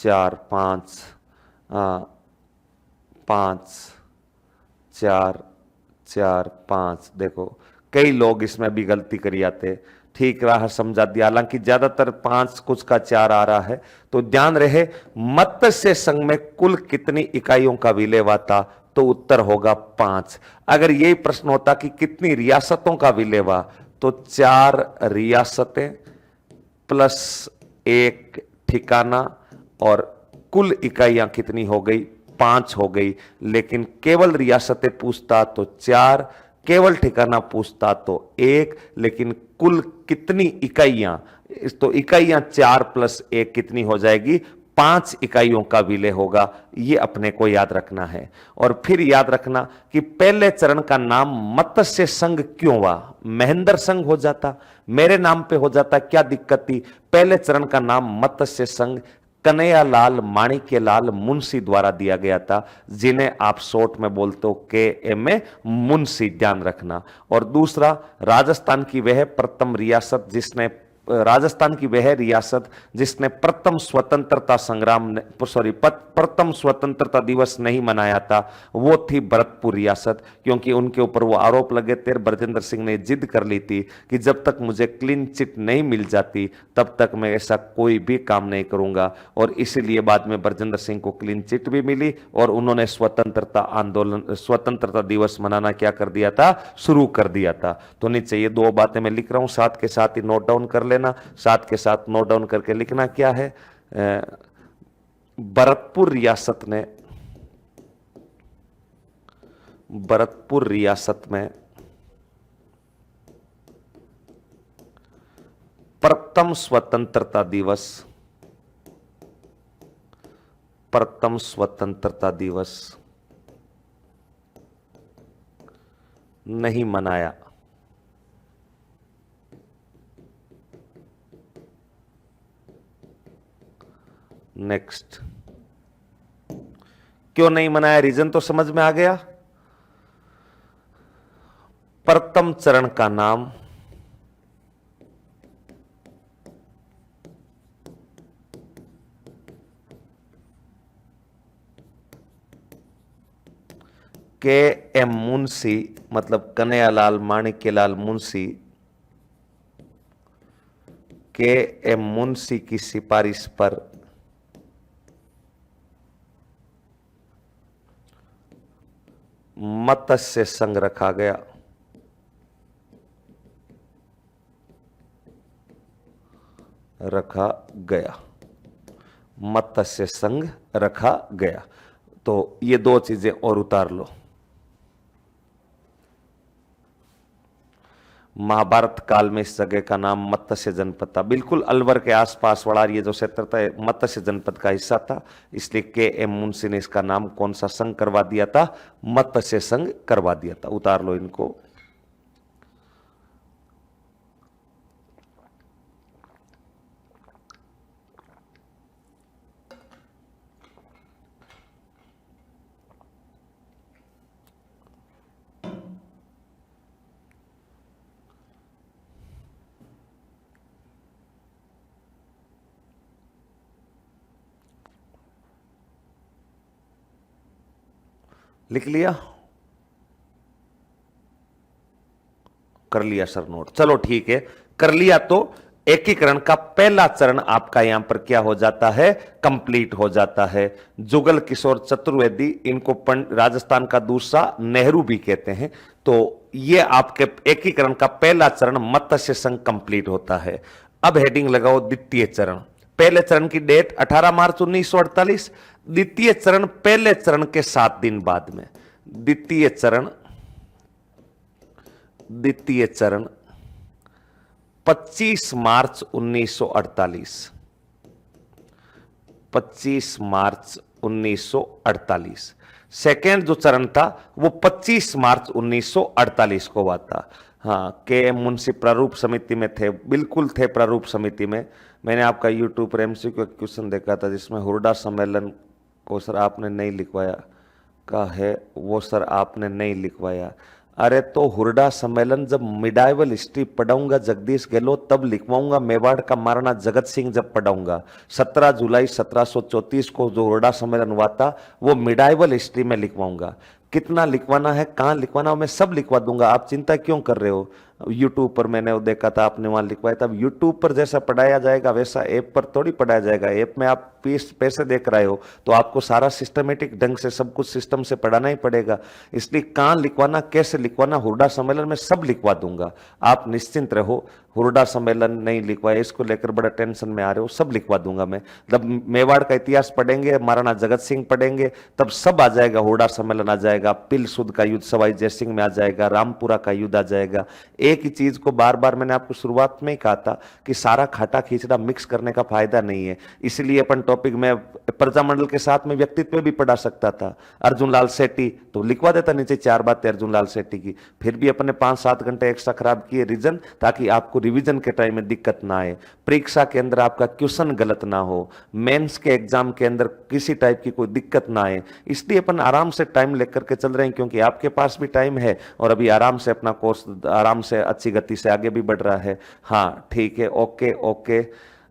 4, 5, 5, 4, 4, 5। देखो कई लोग इसमें भी गलती कर जाते। ठीक रहा, समझा दिया। हालांकि ज्यादातर 5 कुछ का 4 आ रहा है। तो ध्यान रहे, मत्स्य संघ में कुल कितनी इकाइयों का विलय हुआ था, तो उत्तर होगा 5। अगर यही प्रश्न होता कि कितनी रियासतों का विलय हुआ, तो 4 रियासतें प्लस 1 ठिकाना और कुल इकाइयां कितनी हो गई, 5 हो गई। लेकिन केवल रियासतें पूछता तो 4, केवल ठिकाना पूछता तो 1, लेकिन कुल कितनी इकाइयां, तो इकाइयां 4 प्लस 1 कितनी हो जाएगी, 5 इकाइयों का विलय होगा। यह अपने को याद रखना है। और फिर याद रखना कि पहले चरण का नाम मत्स्य संघ क्यों हुआ। महेंद्र संघ हो जाता, मेरे नाम पे हो जाता, क्या दिक्कत थी। पहले चरण का नाम मत्स्य संघ कन्हैयालाल माणिक्यलाल मुंशी द्वारा दिया गया था, जिन्हें आप शॉर्ट में बोलते हो के एम ए मुंशी, ध्यान रखना। और दूसरा, राजस्थान की वह प्रथम रियासत जिसने राजस्थान की वह रियासत जिसने प्रथम स्वतंत्रता संग्राम प्रथम स्वतंत्रता दिवस नहीं मनाया था, वो थी भरतपुर रियासत। क्योंकि उनके ऊपर वो आरोप लगे थे, बरजिंदर सिंह ने जिद कर ली थी कि जब तक मुझे क्लीन चिट नहीं मिल जाती तब तक मैं ऐसा कोई भी काम नहीं करूंगा। और इसीलिए बाद में बरजिंदर सिंह को क्लीन चिट भी मिली और उन्होंने स्वतंत्रता आंदोलन, स्वतंत्रता दिवस मनाना क्या कर दिया था, शुरू कर दिया था। तो नीचे ये 2 बातें मैं लिख रहा हूं, साथ के साथ ही नोट डाउन कर लेना। साथ के साथ नोट डाउन करके लिखना क्या है, भरतपुर रियासत में प्रथम स्वतंत्रता दिवस नहीं मनाया। नेक्स्ट, क्यों नहीं मनाया, रीजन तो समझ में आ गया। प्रथम चरण का नाम के एम मुंशी, मतलब कन्हैयालाल माणिक्यलाल मुंशी, के एम मुंशी की सिफारिश पर मत्स्य संघ रखा गया। मत्स्य संघ रखा गया। तो ये 2 चीजें और उतार लो। महाभारत काल में इस जगह का नाम मत्स्य जनपद था। बिल्कुल अलवर के आसपास वाला ये जो क्षेत्र था मत्स्य जनपद का हिस्सा था, इसलिए के एम मुंशी ने इसका नाम कौन सा संघ करवा दिया था, मत्स्य संघ करवा दिया था। उतार लो इनको। लिख लिया, कर लिया सर नोट, चलो ठीक है, कर लिया। तो एकीकरण का पहला चरण आपका यहां पर क्या हो जाता है, कंप्लीट हो जाता है। जुगल किशोर चतुर्वेदी, इनको राजस्थान का दूसरा नेहरू भी कहते हैं। तो ये आपके एकीकरण का पहला चरण मत्स्य संघ कंप्लीट होता है। अब हेडिंग लगाओ द्वितीय चरण। पहले चरण की डेट 18 मार्च 1948, द्वितीय चरण पहले चरण के 7 दिन बाद में। द्वितीय चरण 25 मार्च 1948, 25 मार्च 1948। सेकेंड जो चरण था वो 25 मार्च 1948 को हुआ था। हाँ, के एम मुंशी प्रारूप समिति में थे, बिल्कुल थे प्रारूप समिति में। मैंने आपका यूट्यूब पर एमसीक्यू क्वेश्चन देखा था जिसमें हुरडा सम्मेलन को सर आपने नहीं लिखवाया का है, वो सर आपने नहीं लिखवाया। अरे तो हुरडा सम्मेलन जब मिडाइवल हिस्ट्री पढ़ाऊंगा जगदीश गहलोत तब लिखवाऊंगा। मेवाड़ का महाराणा जगत सिंह जब पढ़ाऊंगा 17 जुलाई 1734 को जो हुरडा सम्मेलन हुआ था वो मिडाइवल हिस्ट्री में लिखवाऊंगा। कितना लिखवाना है, कहाँ लिखवाना है, मैं सब लिखवा दूंगा। आप चिंता क्यों कर रहे हो? यूट्यूब पर मैंने वो देखा था, आपने वहां लिखवाया था। यूट्यूब पर जैसा पढ़ाया जाएगा वैसा ऐप पर थोड़ी पढ़ाया जाएगा। ऐप में आप पैसे देख रहे हो तो आपको सारा सिस्टमेटिक ढंग से सब कुछ सिस्टम से पढ़ाना ही पड़ेगा। इसलिए कहाँ लिखवाना, कैसे लिखवाना, हुरडा सम्मेलन में सब लिखवा दूंगा, आप निश्चिंत रहो। हुरडा सम्मेलन नहीं लिखवाया, इसको लेकर बड़ा टेंशन में आ रहे हो, सब लिखवा दूंगा मैं। जब मेवाड़ का इतिहास पढ़ेंगे, महाराणा जगत सिंह पढ़ेंगे, तब सब आ जाएगा। हुरडा सम्मेलन आ जाएगा, पिल सुद का युद्ध सवाई जयसिंह में आ जाएगा, रामपुरा का युद्ध आ जाएगा। एक ही चीज को बार बार, मैंने आपको शुरुआत में ही कहा था कि सारा खाटा खींचड़ा मिक्स करने का फायदा नहीं है। इसलिए अपन टॉपिक में प्रजामंडल के साथ में व्यक्तित्व भी पढ़ा सकता था। अर्जुन लाल सेठी तो लिखवा देता नीचे 4 बातें अर्जुन लाल सेठी की, फिर भी अपने 5-7 घंटे एक्स्ट्रा खराब किए रीजन, ताकि आपको रिवीजन के टाइम में दिक्कत ना आए, परीक्षा के अंदर आपका क्वेश्चन गलत ना हो, मेंस के एग्जाम के अंदर किसी टाइप की कोई दिक्कत ना आए। इसलिए अपन आराम से टाइम लेकर के चल रहे हैं, क्योंकि आपके पास भी टाइम है और अभी आराम से अपना कोर्स आराम से अच्छी गति से आगे भी बढ़ रहा है। हाँ ठीक है, ओके ओके।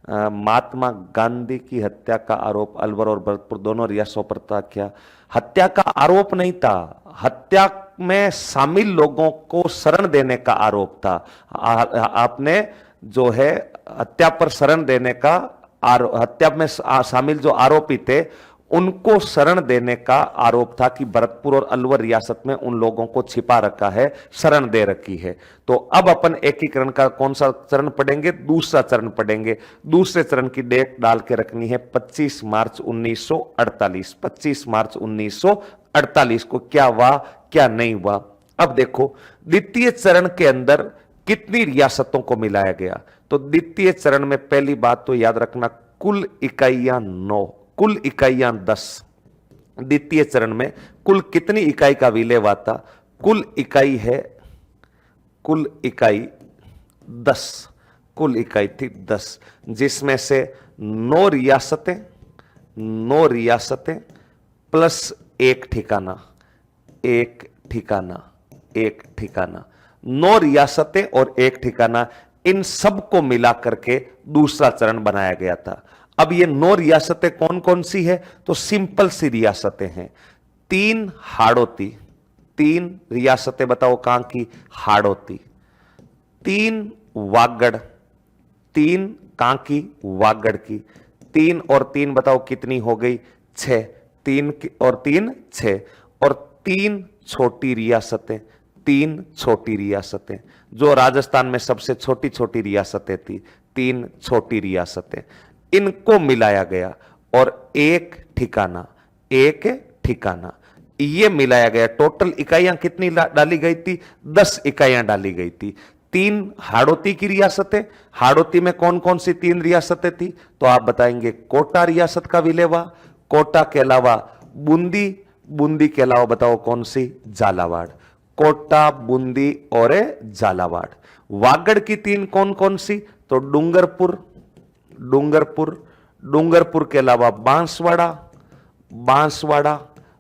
महात्मा गांधी की हत्या का आरोप अलवर और भरतपुर दोनों रियासतों पर था क्या? हत्या का आरोप नहीं था, हत्या में शामिल लोगों को शरण देने का आरोप था। आपने जो है हत्या पर शरण देने का, हत्या में शामिल जो आरोपी थे उनको शरण देने का आरोप था कि भरतपुर और अलवर रियासत में उन लोगों को छिपा रखा है, शरण दे रखी है। तो अब अपन एकीकरण का कौन सा चरण पढ़ेंगे? दूसरा चरण पढ़ेंगे। दूसरे चरण की डेट डाल के रखनी है 25 मार्च 1948। 25 मार्च 1948 को क्या हुआ, क्या नहीं हुआ। अब देखो द्वितीय चरण के अंदर कितनी रियासतों को मिलाया गया। तो द्वितीय चरण में पहली बात तो याद रखना, कुल इकाइयां 9, कुल इकाइयां 10। द्वितीय चरण में कुल कितनी इकाई का विलय हुआ था? कुल इकाई है, कुल इकाई 10, कुल इकाई थी 10, जिसमें से 9 रियासतें, 9 रियासतें प्लस एक ठिकाना, एक ठिकाना, एक ठिकाना, 9 रियासतें और एक ठिकाना, इन सब को मिला करके दूसरा चरण बनाया गया था। अब ये 9 रियासतें कौन कौन सी है? तो सिंपल सी रियासतें हैं। 3 हाड़ौती, 3 रियासतें बताओ कहां की? हाड़ौती। 3 वागड़, 3 कहां की? वागड़ की। 3 और 3 बताओ कितनी हो गई? 6। 3 और 3 6। और 3 छोटी रियासतें, 3 छोटी रियासतें, जो राजस्थान में सबसे छोटी छोटी रियासतें थी, 3 छोटी रियासतें, इनको मिलाया गया और एक ठिकाना, एक ठिकाना, ये मिलाया गया। टोटल इकाइयां कितनी डाली गई थी? 10 इकाइयां डाली गई थी। 3 हाड़ौती की रियासतें, हाड़ौती में कौन कौन सी 3 रियासतें थी? तो आप बताएंगे कोटा रियासत का विलय हुआ, कोटा के अलावा बूंदी, बूंदी के अलावा बताओ कौन सी? झालावाड़। कोटा, बूंदी और झालावाड़। वागड़ की 3 कौन कौन सी? तो डूंगरपुर, डूंगरपुर, डूंगरपुर के अलावा बांसवाड़ा, बांसवाड़ा,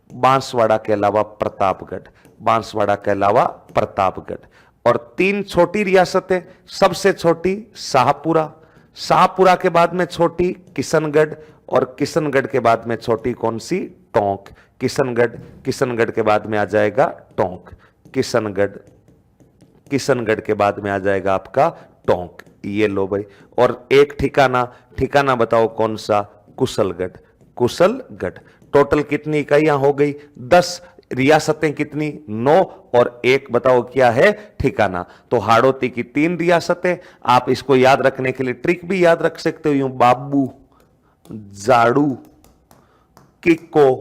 बांसवाड़ा के अलावा प्रतापगढ़, बांसवाड़ा के अलावा प्रतापगढ़। और 3 छोटी रियासतें, सबसे छोटी शाहपुरा, शाहपुरा के बाद में छोटी किशनगढ़, और किशनगढ़ के बाद में छोटी कौन सी? टोंक। किशनगढ़, किशनगढ़ के बाद में आ जाएगा टोंक, किशनगढ़, किशनगढ़ के बाद में आ जाएगा आपका टोंक। ये लो भाई। और एक ठिकाना, ठिकाना बताओ कौन सा? कुशलगढ़, कुशलगढ़। टोटल कितनी इकाइयां हो गई? 10। रियासतें कितनी? 9। और एक बताओ क्या है? ठिकाना। तो हाड़ौती की 3 रियासतें। आप इसको याद रखने के लिए ट्रिक भी याद रख सकते हो, यूं बाबू, जाड़ू, किको,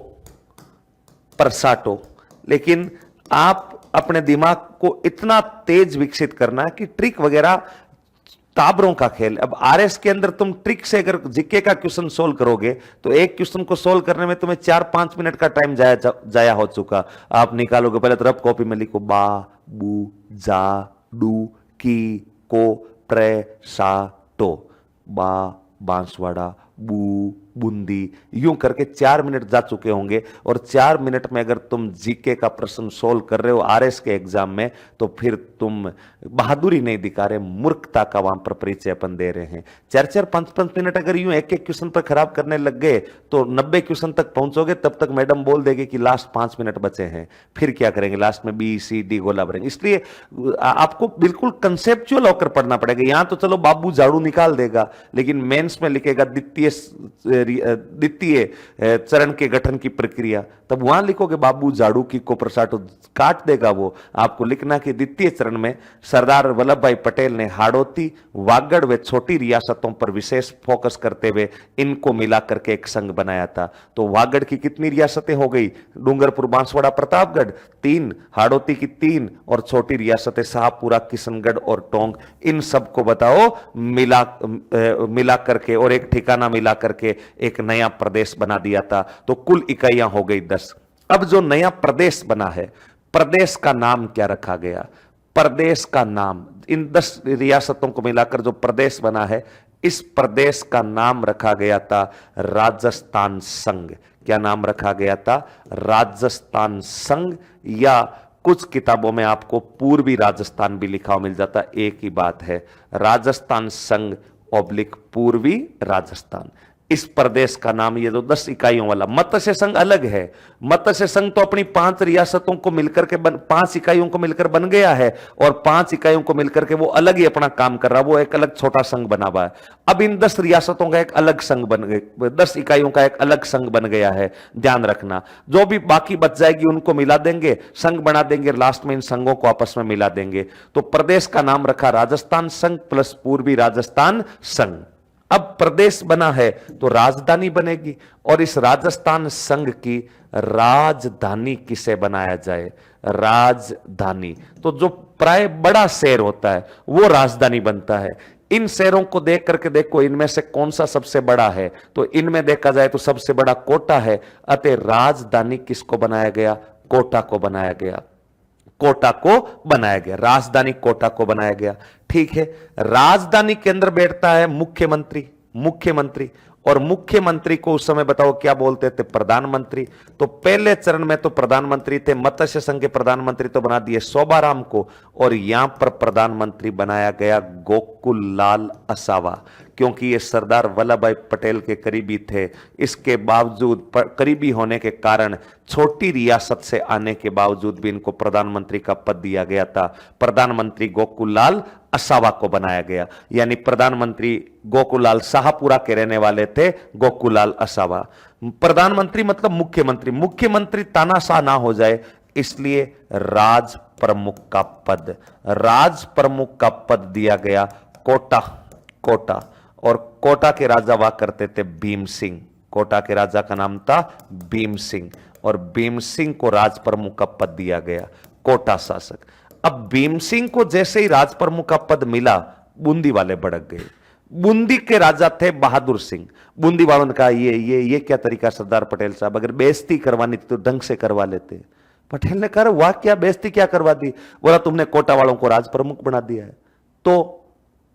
परसाटो। लेकिन आप अपने दिमाग को इतना तेज विकसित करना है कि ट्रिक वगैरह ताबरों का खेल। अब आरएस के अंदर तुम ट्रिक से अगर जीके का क्वेश्चन सोल्व करोगे तो एक क्वेश्चन को सोल्व करने में तुम्हें 4-5 मिनट का टाइम जाया हो चुका। आप निकालोगे, पहले तो रफ कॉपी में लिखो बा बू जा डू की को प्रे सा टो, बा बांसवाड़ा, बू बूंदी, यूं करके 4 मिनट जा चुके होंगे। और 4 मिनट में अगर तुम जीके का प्रश्न सोल्व कर रहे हो आरएस के एग्जाम में, तो फिर तुम बहादुरी नहीं दिखा रहे, मूर्खता का वहां पर परिचय अपन दे रहे हैं। 4-4 5-5 मिनट अगर यूं एक एक क्वेश्चन पर खराब करने लग गए तो 90 क्वेश्चन तक पहुंचोगे, तब तक मैडम बोल देगी कि लास्ट 5 मिनट बचे हैं, फिर क्या करेंगे, लास्ट में बी सी डी गोला भरेंगे। इसलिए आपको बिल्कुल कंसेप्चुअल होकर पढ़ना पड़ेगा। यहां तो चलो बाबू झाड़ू निकाल देगा, लेकिन मेंस में लिखेगा द्वितीय चरण के गठन की प्रक्रिया, तब वहां लिखोगे बाबू झाड़ू की को प्रसाटो, काट देगा वो। आपको लिखना कि द्वितीय चरण में सरदार वल्लभ भाई पटेल ने हाड़ौती, वागड़ व छोटी रियासतों पर विशेष फोकस करते हुए इनको मिला करके एक संघ बनाया था। तो वागड़ की कितनी रियासतें हो गई, डूंगरपुर, बांसवाड़ा, प्रतापगढ़ 3, हाड़ौती की 3, और छोटी रियासतें शाहपुरा, किशनगढ़ और टोंक, इन सबको बताओ मिला करके और एक ठिकाना मिला करके एक नया प्रदेश बना दिया था। तो कुल इकाइयां हो गई 10। अब जो नया प्रदेश बना है, प्रदेश का नाम क्या रखा गया? प्रदेश का नाम, इन 10 रियासतों को मिलाकर जो प्रदेश बना है, इस प्रदेश का नाम रखा गया था राजस्थान संघ। क्या नाम रखा गया था? राजस्थान संघ, या कुछ किताबों में आपको पूर्वी राजस्थान भी लिखा मिल जाता, एक ही बात है, राजस्थान संघ / पूर्वी राजस्थान। इस प्रदेश का नाम, ये जो 10 इकाइयों वाला मत्स्य संघ अलग है। मत्स्य संघ तो अपनी 5 रियासतों को मिलकर के 5 इकाइयों को मिलकर बन गया है, और 5 इकाइयों को मिलकर के वो अलग ही अपना काम कर रहा है, वो एक अलग छोटा संघ बना हुआ है। अब इन 10 रियासतों का एक अलग संघ बन गया, 10 इकाइयों का एक अलग संघ बन गया है। ध्यान रखना, जो भी बाकी बच जाएगी उनको मिला देंगे, संघ बना देंगे, लास्ट में इन संघों को आपस में मिला देंगे। तो प्रदेश का नाम रखा राजस्थान संघ + पूर्वी राजस्थान संघ। अब प्रदेश बना है तो राजधानी बनेगी, और इस राजस्थान संघ की राजधानी किसे बनाया जाए? राजधानी। तो जो प्राय बड़ा शहर होता है वो राजधानी बनता है। इन शहरों को देख करके देखो, इनमें से कौन सा सबसे बड़ा है? तो इनमें देखा जाए तो सबसे बड़ा कोटा है, अतः राजधानी किसको बनाया गया? कोटा को बनाया गया। कोटा को बनाया गया, राजधानी कोटा को बनाया गया। ठीक है, राजधानी के अंदर बैठता है मुख्यमंत्री। मुख्यमंत्री, और मुख्यमंत्री को उस समय बताओ क्या बोलते थे? प्रधानमंत्री। तो पहले चरण में तो प्रधानमंत्री थे, मत्स्य संघ के प्रधानमंत्री तो बना दिए शोभाराम को, और यहां पर प्रधानमंत्री बनाया गया गोकुल लाल असावा, क्योंकि ये सरदार वल्लभ भाई पटेल के करीबी थे। इसके बावजूद, करीबी होने के कारण, छोटी रियासत से आने के बावजूद भी इनको प्रधानमंत्री का पद दिया गया था। प्रधानमंत्री गोकुल लाल असावा को बनाया गया, यानी प्रधानमंत्री गोकुलाल शाहपुरा के रहने वाले थे, गोकुलाल असावा। प्रधानमंत्री मतलब मुख्यमंत्री, मुख्यमंत्री तानाशाह ना हो जाए, इसलिए राज प्रमुख का पद, राज प्रमुख का पद दिया गया कोटा। कोटा, और कोटा के राजा हुआ करते थे भीम सिंह। कोटा के राजा का नाम था भीम सिंह, और भीम सिंह को राज प्रमुख का पद दिया गया, कोटा शासक। अब भीम सिंह को जैसे ही राज प्रमुख का पद मिला, बूंदी वाले भड़क गए। बूंदी के राजा थे बहादुर सिंह। बूंदी वालों ने कहा ये क्या तरीका सरदार पटेल साहब, अगर बेइज्जती करवानी थी तो ढंग से करवा लेते। पटेल ने कहा वाह क्या बेइज्जती क्या करवा दी? बोला तुमने कोटा वालों को राज प्रमुख बना दिया है, तो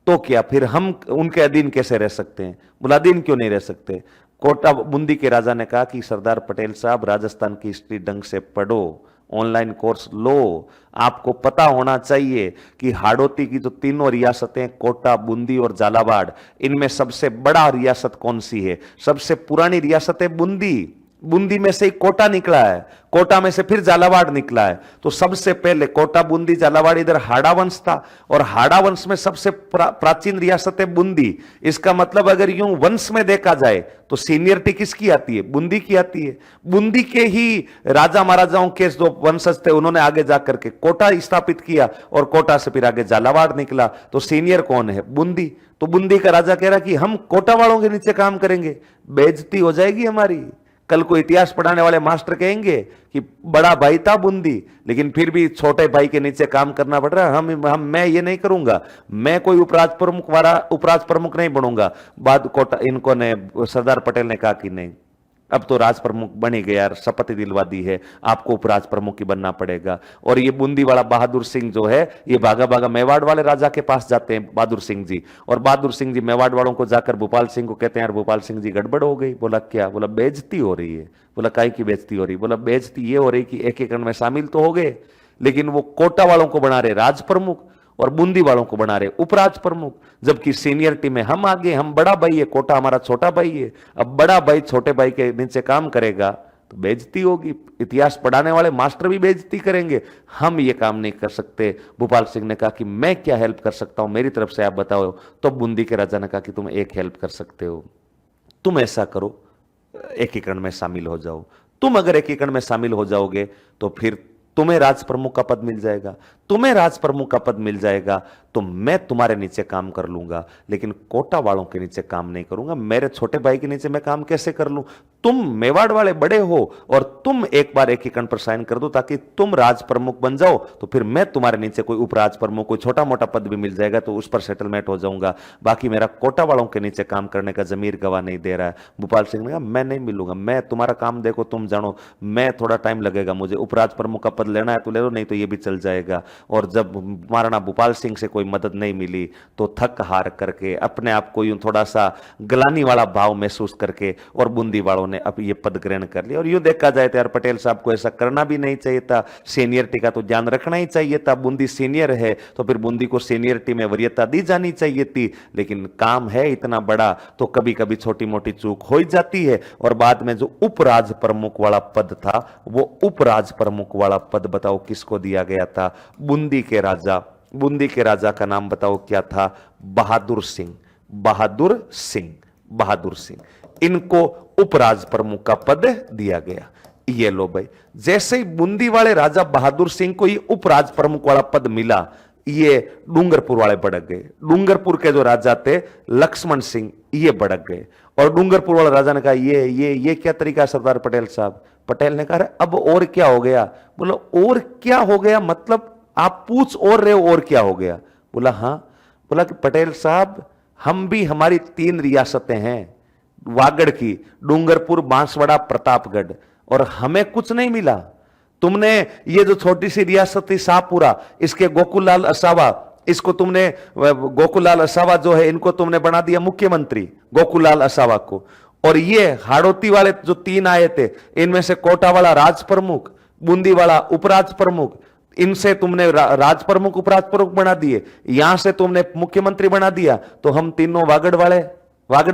क्या फिर हम उनके अधीन कैसे रह सकते हैं? बोला अधीन क्यों नहीं रह सकते? कोटा बूंदी के राजा ने कहा कि सरदार पटेल साहब, राजस्थान की हिस्ट्री ढंग से पढ़ो, ऑनलाइन कोर्स लो, आपको पता होना चाहिए कि हाड़ौती की जो तीनों रियासतें, कोटा, बूंदी और झालावाड़, इनमें सबसे बड़ा रियासत कौन सी है? सबसे पुरानी रियासत है बूंदी। बूंदी में से ही कोटा निकला है, कोटा में से फिर झालावाड़ निकला है। तो सबसे पहले कोटा, बूंदी, झालावाड़, इधर हाड़ा वंश था, और हाड़ा वंश में सबसे प्राचीन रियासत है बूंदी। इसका मतलब अगर यूं वंश में देखा जाए तो सीनियरिटी किसकी आती है? बूंदी की आती है। बूंदी के ही राजा महाराजाओं के जो वंशज थे, उन्होंने आगे जाकर के कोटा स्थापित किया, और कोटा से फिर आगे झालावाड़ निकला। तो सीनियर कौन है? बूंदी। तो बूंदी का राजा कह रहा कि हम कोटा वालों के नीचे काम करेंगे, बेइज्जती हो जाएगी हमारी। कल को इतिहास पढ़ाने वाले मास्टर कहेंगे कि बड़ा भाई था बूंदी, लेकिन फिर भी छोटे भाई के नीचे काम करना पड़ रहा है। मैं ये नहीं करूंगा, मैं कोई उपराज प्रमुख नहीं बनूंगा। बाद कोटा इनको ने, सरदार पटेल ने कहा कि नहीं, अब तो राज प्रमुख बन ही गया, शपथ दिलवा दी है, आपको उपराज प्रमुख ही बनना पड़ेगा। और ये बूंदी वाला बहादुर सिंह जो है, ये भागा भागा मेवाड़ वाले राजा के पास जाते हैं बहादुर सिंह जी, और बहादुर सिंह जी मेवाड़ वालों को जाकर भोपाल सिंह को कहते हैं, यार भोपाल सिंह जी गड़बड़ हो गई। बोला क्या? बोला बेइज्जती हो रही है। बोला काहे की बेइज्जती हो रही? बोला बेइज्जती ये हो रही कि एकीकरण में शामिल तो हो गए, लेकिन वो कोटा वालों को बना रहे राज प्रमुख और बूंदी वालों को बना रहे उपराज प्रमुख, जबकि सीनियरिटी में हम आगे, हम बड़ा भाई है, कोटा हमारा छोटा भाई है। अब बड़ा भाई छोटे भाई के नीचे काम करेगा तो बेइज्जती होगी, इतिहास पढ़ाने वाले मास्टर भी बेइज्जती करेंगे, हम ये काम नहीं कर सकते। भोपाल सिंह ने कहा कि मैं क्या हेल्प कर सकता हूं, मेरी तरफ से आप बताओ। तो बूंदी के राजा ने कहा कि तुम एक हेल्प कर सकते हो, तुम ऐसा करो, एकीकरण में शामिल हो जाओ। तुम अगर एकीकरण में शामिल हो जाओगे तो फिर तुम्हें राज प्रमुख का पद मिल जाएगा, तुम्हें राज प्रमुख का पद मिल जाएगा तो मैं तुम्हारे नीचे काम कर लूंगा, लेकिन कोटा वालों के नीचे काम नहीं करूंगा। मेरे छोटे भाई के नीचे मैं काम कैसे कर लूं? तुम मेवाड़ वाले बड़े हो और तुम एक बार एकीकरण पर साइन कर दो ताकि तुम राज प्रमुख बन जाओ, तो फिर मैं तुम्हारे नीचे कोई उपराज प्रमुख, कोई छोटा मोटा पद भी मिल जाएगा तो उस पर सेटलमेंट हो जाऊंगा। बाकी मेरा कोटा वालों के नीचे काम करने का जमीर गवाह नहीं दे रहा है। भोपाल सिंह ने कहा मैं नहीं मिलूंगा, मैं तुम्हारा काम देखो, तुम जानो, मैं थोड़ा टाइम लगेगा, मुझे उपराज प्रमुख का पद लेना है तो ले लो, नहीं तो ये भी चल जाएगा। और जब महाराणा भोपाल सिंह से कोई मदद नहीं मिली तो थक हार करके अपने आप को यूं थोड़ा सा ग्लानि वाला भाव महसूस करके और बूंदी वालों ने अब ये पद ग्रहण कर लिया। और यूं देखा जाए तो यार पटेल साहब को ऐसा करना भी नहीं चाहिए था, सीनियरिटी का तो ध्यान रखना ही चाहिए था। बूंदी सीनियर है तो फिर बूंदी को सीनियरिटी में वरीयता दी जानी चाहिए थी, लेकिन काम है इतना बड़ा तो कभी कभी छोटी मोटी चूक हो ही जाती है। और बाद में जो उपराज प्रमुख वाला पद था, वो उपराज प्रमुख वाला पद बताओ किसको दिया गया था? बूंदी के राजा, बूंदी के राजा का नाम बताओ क्या था? बहादुर सिंह, बहादुर सिंह, बहादुर सिंह। इनको उपराज प्रमुख का पद दिया गया। ये लो भाई, जैसे ही बूंदी वाले राजा बहादुर सिंह को ये उपराज प्रमुख वाला पद मिला, ये डूंगरपुर वाले भड़क गए। डूंगरपुर के जो राजा थे लक्ष्मण सिंह, ये भड़क गए और डूंगरपुर वाले राजा ने कहा ये क्या तरीका है सरदार पटेल साहब? पटेल ने कहा अब और क्या हो गया? बोलो और क्या हो गया मतलब आप पूछ और रहे हो और क्या हो गया? बोला हाँ। बोला कि पटेल साहब हम भी, हमारी 3 रियासतें हैं, वागड़ की, डूंगरपुर, बांसवाड़ा, प्रतापगढ़, और हमें कुछ नहीं मिला। तुमने ये जो छोटी सी रियासत थी शाहपुरा, इसके गोकुललाल असावा, इसको तुमने, गोकुललाल असावा जो है इनको तुमने बना दिया मुख्यमंत्री, गोकुललाल असावा को। और ये हाड़ोती वाले जो 3 आए थे, इनमें से कोटा वाला राज प्रमुख, बूंदी वाला उपराज प्रमुख, इनसे तुमने राज प्रमुख उपराज प्रमुख बना दिए, यहां से तुमने मुख्यमंत्री बना दिया। तो हम तीनों वागड़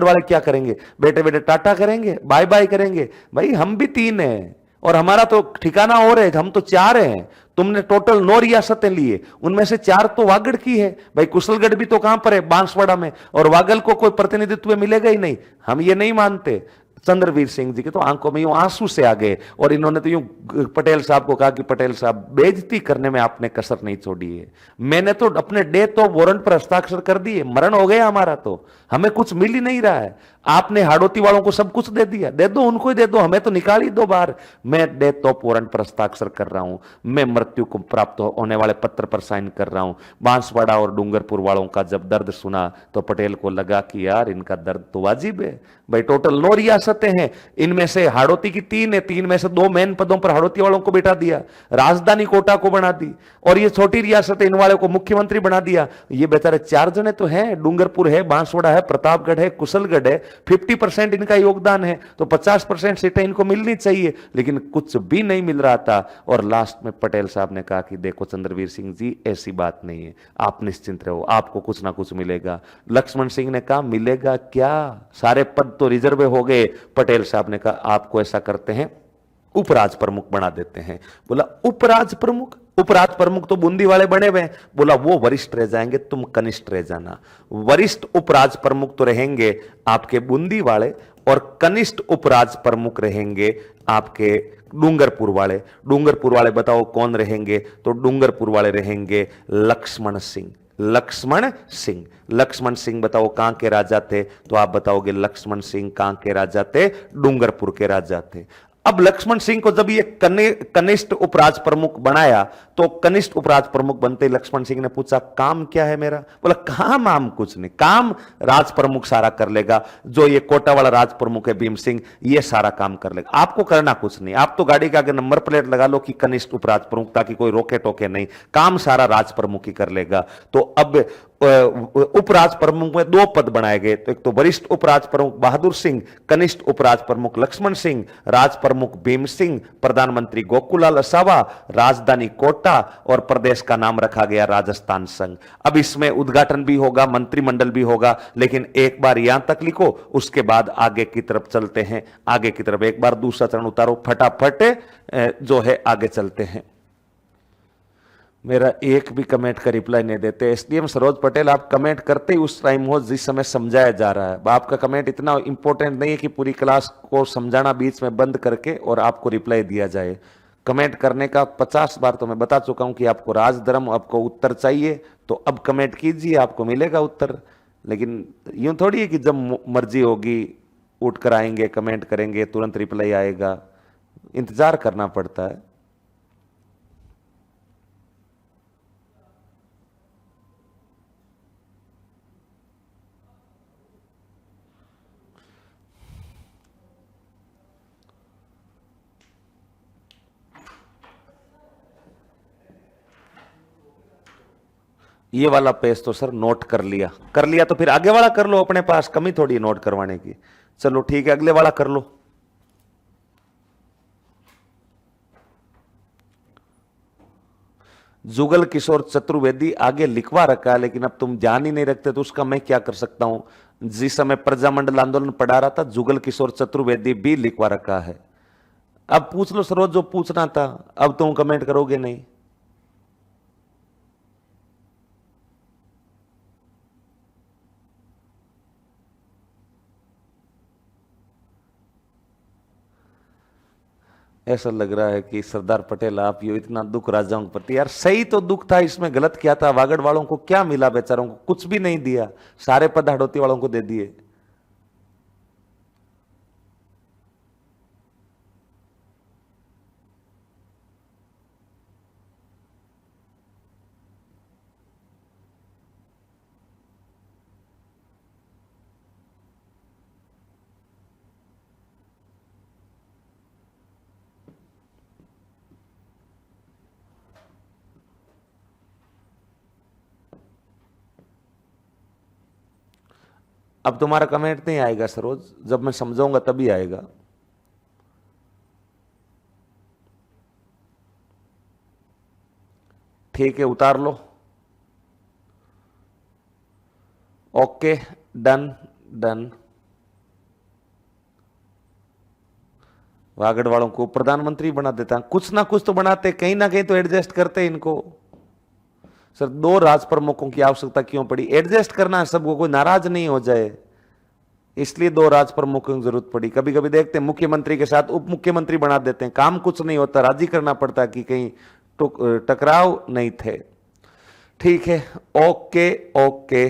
वाले क्या करेंगे? बेटे बेटे टाटा करेंगे, बाय बाय करेंगे। भाई हम भी 3 हैं और हमारा तो ठिकाना और है, हम तो 4 हैं। तुमने टोटल 9 रियासतें लिए, उनमें से 4 तो वागड़ की है। भाई कुशलगढ़ भी तो कहां पर है? बांसवाड़ा में। और वागल को कोई प्रतिनिधित्व मिलेगा ही नहीं, हम ये नहीं मानते। चंद्रवीर सिंह जी के तो आंखों में यूं आंसू से आ गए और इन्होंने तो यूं पटेल साहब को कहा कि पटेल साहब बेइज्जती करने में आपने कसर नहीं छोड़ी है। मैंने तो अपने डेथ ऑफ वारंट पर हस्ताक्षर कर दिए, मरण हो गया हमारा, तो हमें कुछ मिल ही नहीं रहा है। आपने हाड़ोती वालों को सब कुछ दे दिया, दे दो उनको ही दे दो, हमें तो निकाल ही दो बाहर। मैं डेथ ऑफ वारंट पर हस्ताक्षर कर रहा हूं, मैं मृत्यु को प्राप्त होने वाले पत्र पर साइन कर रहा हूं। बांसवाड़ा और डूंगरपुर वालों का जब दर्द सुना तो पटेल को लगा कि यार इनका दर्द तो वाजिब है। भाई टोटल 9 रियासतें हैं, इनमें से हाड़ोती की 3 है, 3 में से 2 मेन पदों पर हाड़ोती वालों को बिठा दिया, राजधानी कोटा को बना दी, और ये छोटी रियासत इन वाले को मुख्यमंत्री बना दिया। ये बेचारे 4 जने तो हैं, डूंगरपुर है, बांसवाड़ा है, प्रतापगढ़ है, कुशलगढ़ है, 50% इनका योगदान है, तो 50% सीटें इनको मिलनी चाहिए, लेकिन कुछ भी नहीं मिल रहा था। और लास्ट में पटेल साहब ने कहा कि देखो चंद्रवीर सिंह जी, ऐसी बात नहीं है, आप निश्चिंत रहो, आपको कुछ ना कुछ मिलेगा। लक्ष्मण सिंह ने कहा मिलेगा क्या, सारे पद तो रिजर्व हो गए। पटेल साहब ने कहा आपको ऐसा करते हैं, उपराज प्रमुख बना देते हैं। बोला उपराज प्रमुख? उपराज प्रमुख तो बूंदी वाले बने हुए हैं। बोला वो वरिष्ठ रह जाएंगे, तुम कनिष्ठ रह जाना। वरिष्ठ उपराज प्रमुख तो रहेंगे आपके बूंदी वाले, और कनिष्ठ उपराज प्रमुख रहेंगे आपके डूंगरपुर वाले। डूंगरपुर वाले बताओ कौन रहेंगे? तो डूंगरपुर वाले रहेंगे लक्ष्मण सिंह। लक्ष्मण सिंह, लक्ष्मण सिंह बताओ कहां के राजा थे? तो आप बताओगे लक्ष्मण सिंह कहां के राजा थे? डूंगरपुर के राजा थे। अब लक्ष्मण सिंह को जब ये कनिष्ठ उपराज प्रमुख बनाया तो कनिष्ठ उपराज प्रमुख बनते लक्ष्मण सिंह ने पूछा काम क्या है मेरा? बोला काम आम कुछ नहीं, काम राज प्रमुख सारा कर लेगा, जो ये कोटा वाला राज प्रमुख है भीम सिंह ये सारा काम कर लेगा, आपको करना कुछ नहीं, आप तो गाड़ी के आगे नंबर प्लेट लगा लो कि कनिष्ठ उपराज प्रमुख, ताकि कोई रोके टोके नहीं, काम सारा राज प्रमुख ही कर लेगा। तो अब उपराज प्रमुख में दो पद बनाए गए, तो एक तो वरिष्ठ उपराज प्रमुख बहादुर सिंह, कनिष्ठ उपराज प्रमुख लक्ष्मण सिंह, राज प्रमुख भीम सिंह, प्रधानमंत्री गोकुलाल असावा, राजधानी कोटा और प्रदेश का नाम रखा गया राजस्थान संघ। अब इसमें उद्घाटन भी होगा, मंत्रिमंडल भी होगा, लेकिन एक बार यहां तक लिखो, उसके बाद आगे की तरफ चलते हैं। आगे की तरफ एक बार दूसरा चरण उतारो, फटाफट जो है आगे चलते हैं। मेरा एक भी कमेंट का रिप्लाई नहीं देते एसडीएम सरोज पटेल, आप कमेंट करते ही उस टाइम हो जिस समय समझाया जा रहा है। आपका कमेंट इतना इंपॉर्टेंट नहीं है कि पूरी क्लास को समझाना बीच में बंद करके और आपको रिप्लाई दिया जाए। कमेंट करने का 50 बार तो मैं बता चुका हूं कि आपको राज धर्म, आपको उत्तर चाहिए तो अब कमेंट कीजिए, आपको मिलेगा उत्तर। लेकिन यूं थोड़ी है कि जब मर्जी होगी उठ कर आएंगे, कमेंट करेंगे, तुरंत रिप्लाई आएगा, इंतजार करना पड़ता है। ये वाला पेज तो सर नोट कर लिया तो फिर आगे वाला कर लो, अपने पास कमी थोड़ी नोट करवाने की। चलो ठीक है, अगले वाला कर लो। जुगल किशोर चतुर्वेदी आगे लिखवा रखा है, लेकिन अब तुम ध्यान ही नहीं रखते तो उसका मैं क्या कर सकता हूं। जिस समय प्रजामंडल आंदोलन पढ़ा रहा था जुगल किशोर चतुर्वेदी भी लिखवा रखा है। अब पूछ लो सरोज जो पूछना था, अब तुम कमेंट करोगे नहीं। ऐसा लग रहा है कि सरदार पटेल आप यो इतना दुख राजाओं के प्रति, यार सही तो दुख था, इसमें गलत क्या था? वागड़ वालों को क्या मिला? बेचारों को कुछ भी नहीं दिया, सारे पद हड़ौती वालों को दे दिए। अब तुम्हारा कमेंट नहीं आएगा सरोज, जब मैं समझाऊंगा तभी आएगा। ठीक है, उतार लो। Okay, done done. वागड़ वालों को प्रधानमंत्री बना देता, कुछ ना कुछ तो बनाते, कहीं ना कहीं तो एडजस्ट करते इनको। सर दो राज प्रमुखों की आवश्यकता क्यों पड़ी? एडजस्ट करना है सबको, कोई नाराज नहीं हो जाए, इसलिए दो राज प्रमुखों की जरूरत पड़ी। कभी कभी देखते हैं मुख्यमंत्री के साथ उप मुख्यमंत्री बना देते हैं, काम कुछ नहीं होता, राजी करना पड़ता है कि कहीं टकराव नहीं थे। ठीक है, ओके ओके।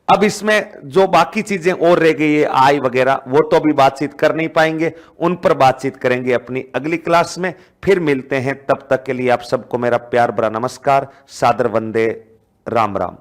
अब इसमें जो बाकी चीजें और रह गई है आय वगैरह, वो तो अभी बातचीत कर नहीं पाएंगे, उन पर बातचीत करेंगे अपनी अगली क्लास में। फिर मिलते हैं, तब तक के लिए आप सबको मेरा प्यार भरा नमस्कार, सादर वंदे, राम राम।